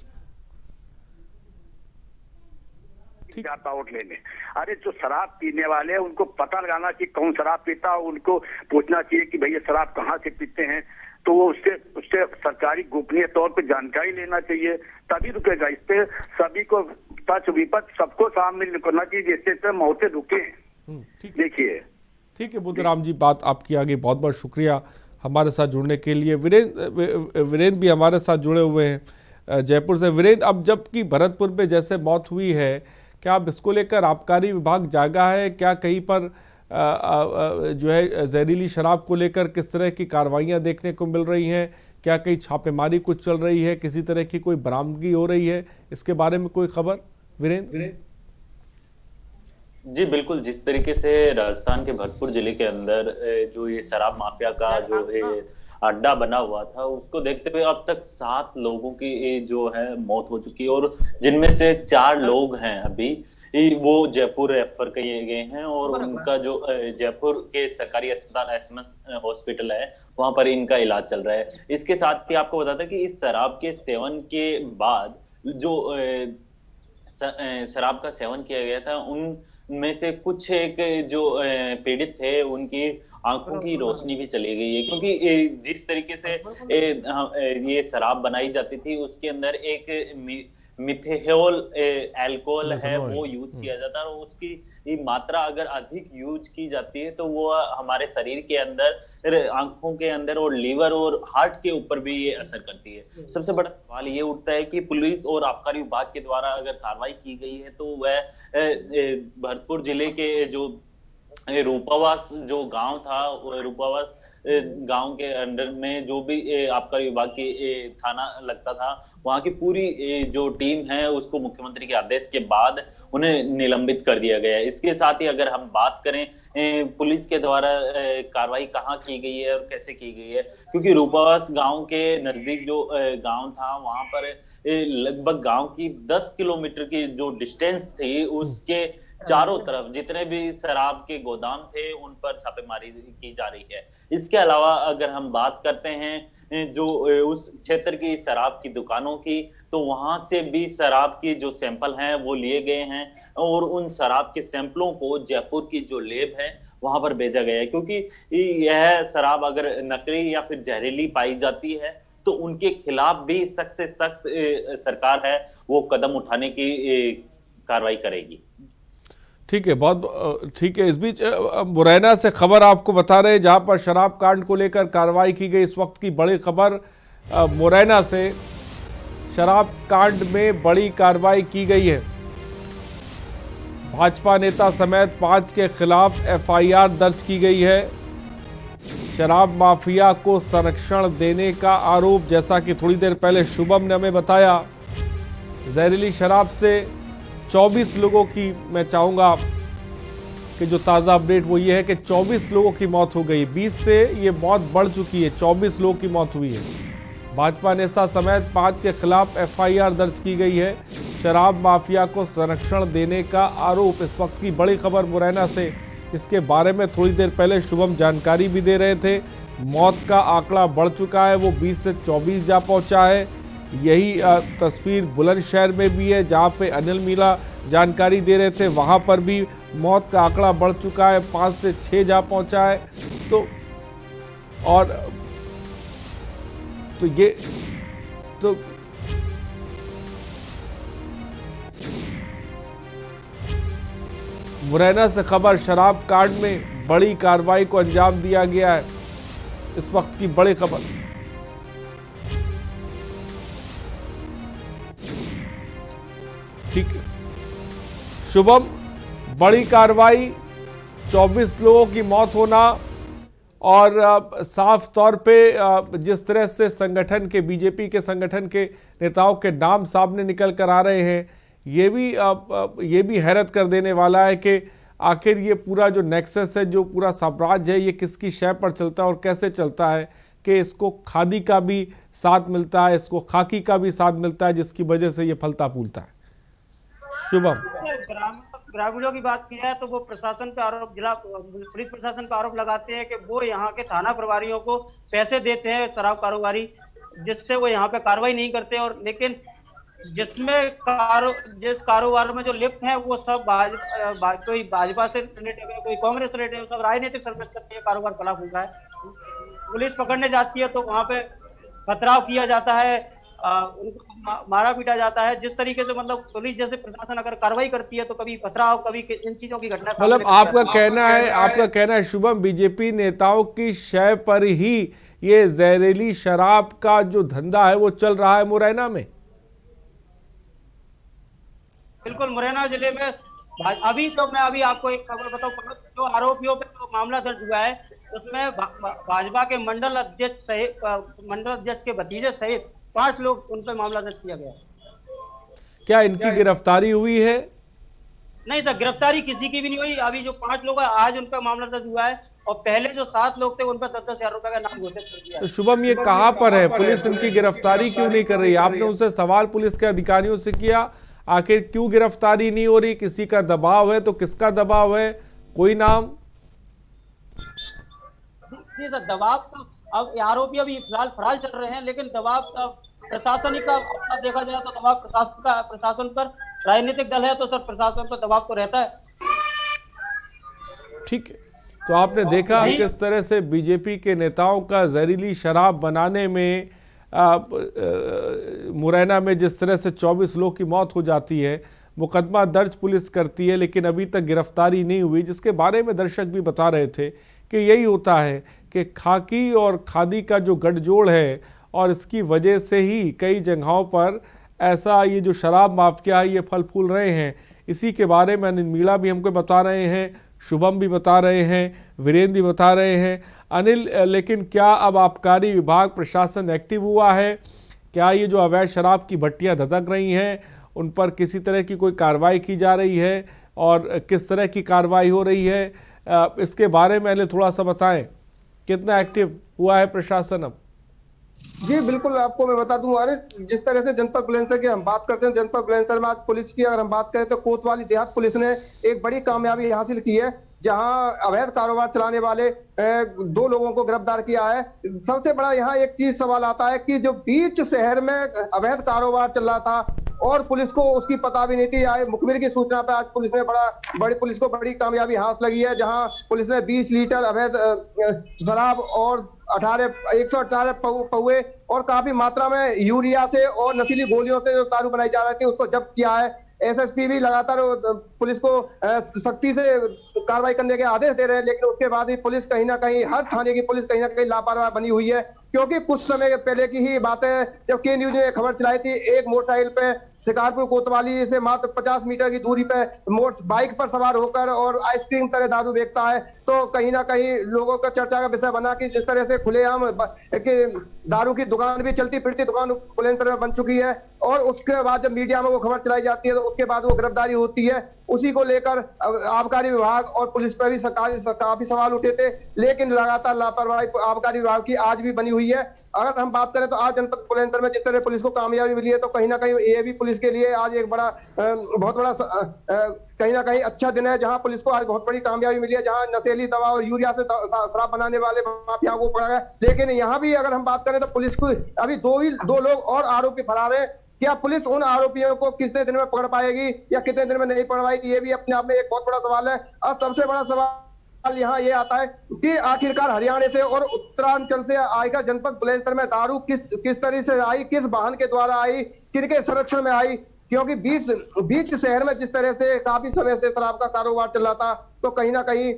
जाता वोट लेने, अरे जो शराब पीने वाले हैं उनको पता लगाना चाहिए कौन शराब पीता है, उनको पूछना चाहिए कि भैया शराब कहाँ से पीते हैं, तो वो उससे सरकारी गोपनीय तौर पे जानकारी लेना चाहिए, तभी रुकेगा। इस पे सभी को पक्ष विपक्ष सबको शामिल करना चाहिए, जिससे मौतें रुके। देखिए, ठीक है बुद्धराम जी, बात आपकी आगे। बहुत बहुत शुक्रिया हमारे साथ जुड़ने के लिए। वीरेंद्र भी हमारे साथ जुड़े हुए हैं जयपुर से। वीरेंद्र, अब जबकि भरतपुर में जैसे मौत हुई है, क्या अब इसको लेकर आबकारी विभाग जागा है? क्या कहीं पर जो है जहरीली शराब को लेकर किस तरह की कार्रवाइयां देखने को मिल रही हैं? क्या कहीं छापेमारी कुछ चल रही है? किसी तरह की कोई बरामदगी हो रही है? इसके बारे में कोई खबर वीरेंद्र? जी बिल्कुल, जिस तरीके से राजस्थान के भरतपुर जिले के अंदर जो ये शराब माफिया का जो है अड्डा बना हुआ था, उसको देखते हुए अब तक 7 लोगों की जो है मौत हो चुकी है, और जिनमें से 4 लोग हैं अभी वो जयपुर रेफर किए गए हैं, और उनका जो जयपुर के सरकारी अस्पताल एसएमएस हॉस्पिटल है वहां पर इनका इलाज चल रहा है। इसके साथ ही आपको बताता कि इस शराब के सेवन के बाद जो शराब का सेवन किया गया था, उनमें से कुछ एक जो पीड़ित थे उनकी आंखों की रोशनी भी चली गई है, क्योंकि जिस तरीके से ये शराब बनाई जाती थी उसके अंदर एक मिथेनॉल अल्कोहल है वो यूज किया जाता है, और उसकी मात्रा अगर अधिक यूज की जाती है तो वो हमारे शरीर के अंदर, आंखों के अंदर और लीवर और हार्ट के ऊपर भी ये असर करती है। सबसे बड़ा सवाल ये उठता है कि पुलिस और आबकारी विभाग के द्वारा अगर कार्रवाई की गई है तो वह भरतपुर जिले के जो रूपावास जो गांव था, रूपावास गांव के अंडर में जो भी आबकारी विभाग की थाना लगता था, वहां की पूरी जो टीम है उसको मुख्यमंत्री के आदेश के बाद उन्हें निलंबित कर दिया गया है। इसके साथ ही अगर हम बात करें पुलिस के द्वारा कार्रवाई कहाँ की गई है और कैसे की गई है, क्योंकि रूपावास गांव के नजदीक जो गांव था वहां पर लगभग गांव की 10 किलोमीटर की जो डिस्टेंस थी उसके चारों तरफ जितने भी शराब के गोदाम थे उन पर छापेमारी की जा रही है। इसके अलावा अगर हम बात करते हैं जो उस क्षेत्र की शराब की दुकानों की, तो वहां से भी शराब की जो सैंपल हैं वो लिए गए हैं, और उन शराब के सैंपलों को जयपुर की जो लैब है वहां पर भेजा गया है, क्योंकि यह शराब अगर नकली या फिर जहरीली पाई जाती है तो उनके खिलाफ भी सख्त से सख्त सरकार है वो कदम उठाने की कार्रवाई करेगी। ठीक है, बहुत ठीक है। इस बीच मुरैना से खबर आपको बता रहे हैं, जहां पर शराब कांड को लेकर कार्रवाई की गई। इस वक्त की बड़ी खबर मुरैना से, शराब कांड में बड़ी कार्रवाई की गई है। भाजपा नेता समेत 5 के खिलाफ FIR दर्ज की गई है। शराब माफिया को संरक्षण देने का आरोप, जैसा कि थोड़ी देर पहले शुभम ने हमें बताया। जहरीली शराब से 24 लोगों की, मैं चाहूंगा कि जो ताज़ा अपडेट वो ये है कि 24 लोगों की मौत हो गई। 20 से ये मौत बढ़ चुकी है, 24 लोगों की मौत हुई है। भाजपा नेता समेत 5 के खिलाफ FIR दर्ज की गई है। शराब माफिया को संरक्षण देने का आरोप, इस वक्त की बड़ी खबर मुरैना से। इसके बारे में थोड़ी देर पहले शुभम जानकारी भी दे रहे थे। मौत का आंकड़ा बढ़ चुका है, वो 20 से 24 जा पहुंचा है। यही तस्वीर बुलंदशहर में भी है, जहां पे अनिल मीणा जानकारी दे रहे थे, वहां पर भी मौत का आंकड़ा बढ़ चुका है, 5 से 6 जा पहुंचा है। तो मुरैना से खबर, शराब कांड में बड़ी कार्रवाई को अंजाम दिया गया है। इस वक्त की बड़ी खबर। ठीक है शुभम, बड़ी कार्रवाई, 24 लोगों की मौत होना, और साफ तौर पे जिस तरह से संगठन के, बीजेपी के संगठन के नेताओं के नाम सामने निकल कर आ रहे हैं, ये भी हैरत कर देने वाला है कि आखिर ये पूरा जो नेक्सस है, जो पूरा साम्राज्य है, ये किसकी शय पर चलता है और कैसे चलता है कि इसको खादी का भी साथ मिलता है, इसको खाकी का भी साथ मिलता है, जिसकी वजह से ये फलता फूलता है। शुभम, ग्रामीणों की बात की है तो वो प्रशासन पे आरोप, जिला पुलिस प्रशासन पे आरोप लगाते हैं कि वो यहाँ के थाना प्रभारियों को पैसे देते हैं, शराब कारोबारी, जिससे वो यहाँ पे कार्रवाई नहीं करते। और लेकिन जिस कारोबार में जो लिप्त हैं वो सब कोई भाजपा से रिलेटेड है, कोई कांग्रेस से रिलेटेड, सब राजनीतिक सरगर्मी करके कारोबार खराब हो रहा है। पुलिस पकड़ने जाती है तो वहाँ पे पथराव किया जाता है, उनको मारा पीटा जाता है। जिस तरीके से मतलब पुलिस जैसे प्रशासन अगर कार्रवाई करती है तो कभी पथराव, कभी इन चीजों की घटना। मतलब आपका कहना है शुभम, बीजेपी नेताओं की शय पर ही ये जहरीली शराब का जो धंधा है वो चल रहा है मुरैना में? बिल्कुल, मुरैना जिले में अभी तो मैं आपको एक खबर बताऊं, जो आरोपियों पे जो मामला दर्ज हुआ है उसमें भाजपा के मंडल अध्यक्ष के भतीजे सहित 5 लोग, उन पर मामला दर्ज किया गया। क्या इनकी गिरफ्तारी हुई है? नहीं सर, गिरफ्तारी किसी की भी नहीं हुई। अभी जो 5 लोग हैं आज उन पर मामला दर्ज हुआ है, और पहले जो 7 लोग थे उन पर 10-10 हजार रुपए का नाम घोषित कर दिया। तो शुभम, ये कहां पर है? पुलिस इनकी गिरफ्तारी क्यों नहीं कर रही? आपने उनसे सवाल पुलिस के अधिकारियों से किया, आखिर क्यों गिरफ्तारी नहीं हो रही? किसी का दबाव है तो किसका दबाव है? कोई नाम? जी सर, दबाव तो अब आरोपी अभी फिलहाल फरार चल रहे हैं, लेकिन दबाव प्रशासनिक का देखा जाए तो दबाव प्रशासन पर, राजनीतिक दल है तो सर प्रशासन पर दबाव तो रहता है। ठीक है, तो आपने देखा किस तरह से बीजेपी के नेताओं का जहरीली शराब बनाने में मुरैना में जिस तरह से 24 लोग की मौत हो जाती है, मुकदमा दर्ज पुलिस करती है, लेकिन अभी तक गिरफ्तारी नहीं हुई, जिसके बारे में दर्शक भी बता रहे थे कि यही होता है कि खाकी और खादी का जो गठजोड़ है, और इसकी वजह से ही कई जगहों पर ऐसा ये जो शराब माफिया है ये फल फूल रहे हैं। इसी के बारे में अनिल मीणा भी हमको बता रहे हैं, शुभम भी बता रहे हैं, वीरेंद्र भी बता रहे हैं। अनिल, लेकिन क्या अब आबकारी विभाग, प्रशासन एक्टिव हुआ है? क्या ये जो अवैध शराब की भट्टियां धधक रही हैं उन पर किसी तरह की कोई कार्रवाई की जा रही है, और किस तरह की कार्रवाई हो रही है, इसके बारे में अनिल थोड़ा सा बताएं। कितना एक्टिव हुआ है प्रशासन अब? जी बिल्कुल, आपको मैं बता दूं, अरे जिस तरह से जनपद बुलंदशहर की हम बात करते हैं, जनपद बुलंदशहर में आज पुलिस की अगर हम बात करें तो कोतवाली देहात पुलिस ने एक बड़ी कामयाबी हासिल की है, जहां अवैध कारोबार चलाने वाले 2 लोगों को गिरफ्तार किया है। सबसे बड़ा यहाँ एक चीज सवाल आता है कि जो बीच शहर में अवैध कारोबार चल रहा था और पुलिस को उसकी पता भी नहीं थी, आए मुखबिर की सूचना पे आज पुलिस ने पुलिस को बड़ी कामयाबी हाथ लगी है, जहां पुलिस ने 20 लीटर अवैध शराब और 118 पौवे और काफी मात्रा में यूरिया से और नशीली गोलियों से जो दारू बनाई जा रही थी उसको जब्त किया है। एसएसपी भी लगातार पुलिस को सख्ती से कार्रवाई करने के आदेश दे रहे हैं, लेकिन उसके बाद भी पुलिस कहीं ना कहीं, हर थाने की पुलिस कहीं ना कहीं लापरवाह बनी हुई है। क्योंकि कुछ समय पहले की ही बात है जब के न्यूज ने खबर चलाई थी, एक मोटरसाइकिल पे शिकारपुर कोतवाली से मात्र 50 मीटर की दूरी पे बाइक पर सवार होकर और आइसक्रीम तरह दारू बेचता है। तो कहीं ना कहीं लोगों का चर्चा का विषय बना कि जिस तरह से खुलेआम दारू की दुकान भी चलती फिरती दुकान बुलंदशहर में बन चुकी है, और उसके बाद जब मीडिया में वो खबर चलाई जाती है तो उसके बाद वो गिरफ्तारी होती है। उसी को लेकर आबकारी विभाग और पुलिस पर भी काफी सवाल उठे थे, लेकिन लगातार लापरवाही आबकारी विभाग की आज भी बनी हुई है। अगर हम बात करें तो आज जनपद बुलंदशहर में जिस तरह पुलिस को कामयाबी मिली है, तो कहीं ना कहीं ये भी पुलिस के लिए आज एक बड़ा बहुत बड़ा कहीं ना कहीं अच्छा दिन है, जहां पुलिस को आज बहुत बड़ी कामयाबी मिली है, जहां नशीली दवा और यूरिया से शराब बनाने वाले माफिया को पकड़ा गया। लेकिन यहाँ भी अगर हम बात करें तो पुलिस को अभी दो लोग और आरोपी फरार है। क्या पुलिस उन आरोपियों को कितने दिन में पकड़ पाएगी या कितने दिन में नहीं पकड़ पाएगी, ये भी अपने आप में एक बहुत बड़ा सवाल है। और सबसे बड़ा सवाल यहाँ ये आता है कि आखिरकार हरियाणा से और उत्तरांचल से आएगा जनपद बुलंदशहर में दारू किस तरह से आई, किस वाहन के द्वारा आई, किनके संरक्षण में आई। क्योंकि बीच शहर में जिस तरह से काफी समय से शराब का कारोबार चल रहा था, तो कहीं ना कहीं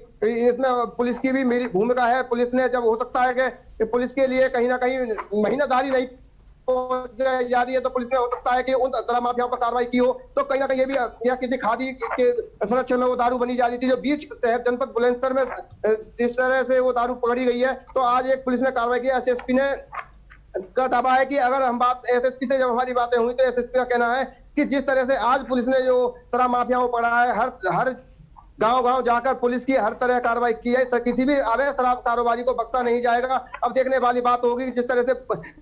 इसमें पुलिस की भी मेरी भूमिका है। पुलिस ने जब हो सकता है कि पुलिस के लिए कहीं ना कहीं महीनादारी नहीं जा रही है, तो पुलिस ने हो सकता है कि उन शराब माफियाओं पर कार्रवाई की हो, तो कहीं ना कहीं ये भी या किसी खादी के संरक्षण में वो दारू बनी जा रही थी जो बीच शहर जनपद बुलंदशहर में जिस तरह से वो दारू पकड़ी गई है। तो आज एक पुलिस ने कार्रवाई की। एसएसपी ने का दावा है कि अगर हम बात एसएसपी से जब हमारी बातें हुई तो एसएसपी का कहना है कि जिस तरह से आज पुलिस ने जो शराब माफियाओं को पकड़ा है, हर गांव जाकर पुलिस की हर तरह कार्रवाई की है, किसी भी अवैध शराब कारोबारी को बख्शा नहीं जाएगा। अब देखने वाली बात होगी जिस तरह से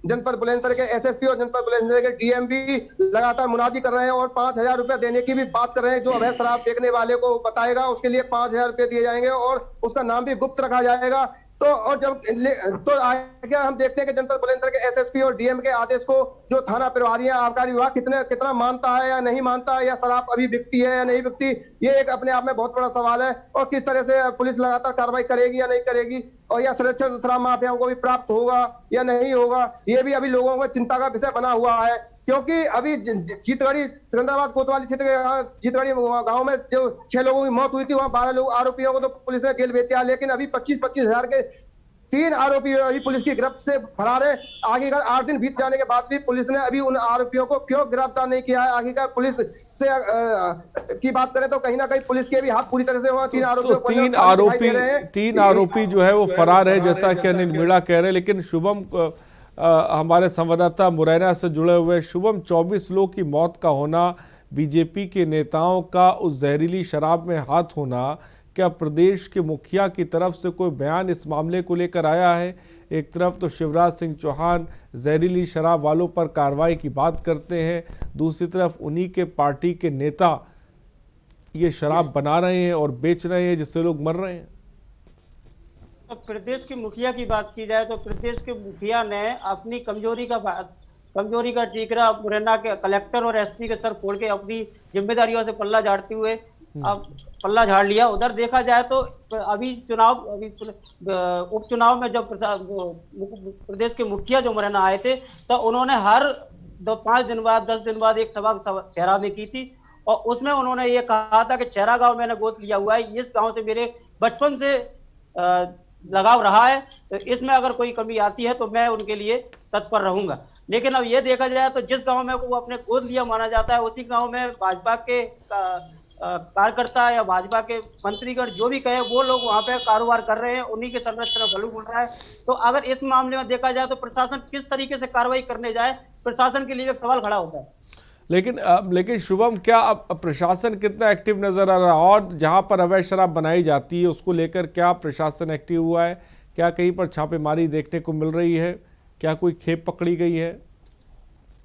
जनपद बुलंदशहर के एसएसपी और जनपद बुलंदशहर के डीएम भी लगातार मुनादी कर रहे हैं और 5,000 रुपए देने की भी बात कर रहे हैं। जो अवैध शराब बेचने वाले को बताएगा उसके लिए 5,000 रुपए दिए जाएंगे और उसका नाम भी गुप्त रखा जाएगा। तो और जब तो आगे हम देखते हैं कि जनपद बुलंदशहर के एसएसपी और डीएम के आदेश को जो थाना प्रभारी है, आबकारी विभाग कितना मानता है या नहीं मानता है, या शराब अभी बिकती है या नहीं बिकती, ये एक अपने आप में बहुत बड़ा सवाल है। और किस तरह से पुलिस लगातार कार्रवाई करेगी या नहीं करेगी, और या सुरक्षा शराब माफियाओं को भी प्राप्त होगा या नहीं होगा, ये भी अभी लोगों में चिंता का विषय बना हुआ है। क्योंकि अभी जीतगढ़ी सिकंदराबाद कोतवाली क्षेत्र के जीतगढ़ी गांव में जो 6 लोगों की मौत हुई थी, वहां 12 लोग आरोपियों को तो पुलिस ने जेल भेज दिया, लेकिन अभी 25-25 हजार के 3 आरोपी अभी पुलिस की गिरफ्त से फरार है। आखिरकार 8 दिन बीत जाने के बाद भी पुलिस ने अभी उन आरोपियों को क्यों गिरफ्तार नहीं किया है। आखिरकार पुलिस से की बात करें तो कहीं ना कहीं पुलिस के भी हाथ पूरी तरह से हुआ। 3 आरोपियों को 3 आरोपी जो है वो फरार है, जैसा कि अनिल मीणा कह रहे हैं। लेकिन शुभम, हमारे संवाददाता मुरैना से जुड़े हुए शुभम, 24 लोग की मौत का होना, बीजेपी के नेताओं का उस जहरीली शराब में हाथ होना, क्या प्रदेश के मुखिया की तरफ से कोई बयान इस मामले को लेकर आया है? एक तरफ तो शिवराज सिंह चौहान जहरीली शराब वालों पर कार्रवाई की बात करते हैं, दूसरी तरफ उन्हीं के पार्टी के नेता ये शराब बना रहे हैं और बेच रहे हैं जिससे लोग मर रहे हैं। तो प्रदेश के मुखिया की बात की जाए तो प्रदेश के मुखिया ने अपनी कमजोरी का टीकरा मुरैना के कलेक्टर और एसपी के सर फोड़ के अपनी जिम्मेदारियों से पल्ला झाड़ते हुए अब पल्ला झाड़ लिया। उधर देखा जाए तो अभी उपचुनाव में जब प्रदेश के मुखिया जो मुरैना आए थे तो उन्होंने हर 5 दिन बाद 10 दिन बाद एक सभा चेहरा में की थी, और उसमें उन्होंने ये कहा था कि चेहरा गांव मैंने गोद लिया हुआ है, इस गांव से मेरे बचपन से लगाव रहा है, तो इसमें अगर कोई कमी आती है तो मैं उनके लिए तत्पर रहूंगा। लेकिन अब ये देखा जाए तो जिस गांव में वो अपने गोद लिया माना जाता है उसी गांव में भाजपा के कार्यकर्ता या भाजपा के मंत्रीगण जो भी कहे वो लोग वहां पे कारोबार कर रहे हैं, उन्हीं के संरक्षण में बलू उड़ रहा है। तो अगर इस मामले में देखा जाए तो प्रशासन किस तरीके से कार्रवाई करने जाए, प्रशासन के लिए एक सवाल खड़ा होता है। लेकिन शुभम, क्या अब प्रशासन कितना एक्टिव नजर आ रहा है? और जहां पर अवैध शराब बनाई जाती है उसको लेकर क्या प्रशासन एक्टिव हुआ है? क्या कहीं पर छापेमारी देखने को मिल रही है? क्या कोई खेप पकड़ी गई है?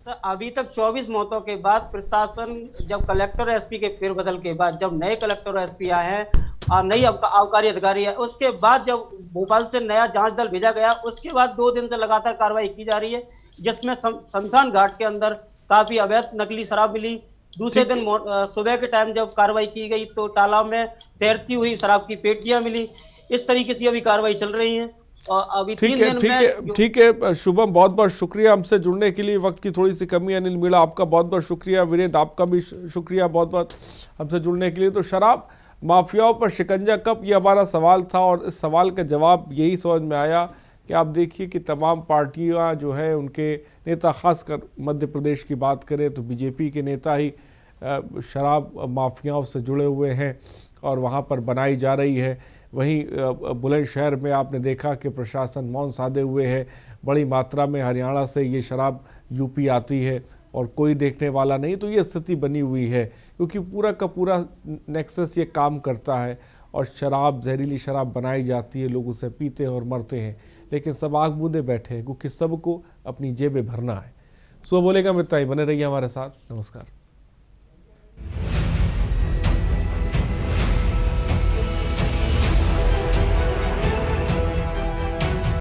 तो अभी तक 24 मौतों के बाद प्रशासन, जब कलेक्टर एसपी के फेरबदल के बाद, जब नए कलेक्टर एसपी आए हैं और नई आबकारी अधिकारी है, उसके बाद जब भोपाल से नया जांच दल भेजा गया, उसके बाद 2 दिन से लगातार कार्रवाई की जा रही है, जिसमें शमशान घाट के अंदर काफी अवैध नकली शराब मिली। दूसरे दिन सुबह के टाइम जब कार्रवाई की गई तो तालाब में तैरती हुई शराब की पेटियां मिली। इस तरीके से अभी कार्रवाई चल रही है। अभी ठीक है शुभम, बहुत बहुत शुक्रिया हमसे जुड़ने के लिए। वक्त की थोड़ी सी कमी, अनिल मीणा आपका बहुत बहुत शुक्रिया, वीरेंद्र आपका भी शुक्रिया बहुत बहुत हमसे जुड़ने के लिए। तो शराब माफियाओं पर शिकंजा कब, ये हमारा सवाल था और इस सवाल का जवाब यही समझ में आया कि आप देखिए कि तमाम पार्टियां जो है उनके नेता, खासकर मध्य प्रदेश की बात करें तो बीजेपी के नेता ही शराब माफियाओं से जुड़े हुए हैं और वहां पर बनाई जा रही है। वहीं बुलंदशहर में आपने देखा कि प्रशासन मौन साधे हुए है। बड़ी मात्रा में हरियाणा से ये शराब यूपी आती है और कोई देखने वाला नहीं। तो ये स्थिति बनी हुई है क्योंकि पूरा का पूरा नेक्सस ये काम करता है और शराब, जहरीली शराब बनाई जाती है, लोग उसे पीते हैं और मरते हैं, लेकिन सब आग बूंदे बैठे हैं क्योंकि सबको अपनी जेबें भरना है। सुबह बोलेगा मित्ता ही, बने रहिए हमारे साथ। नमस्कार।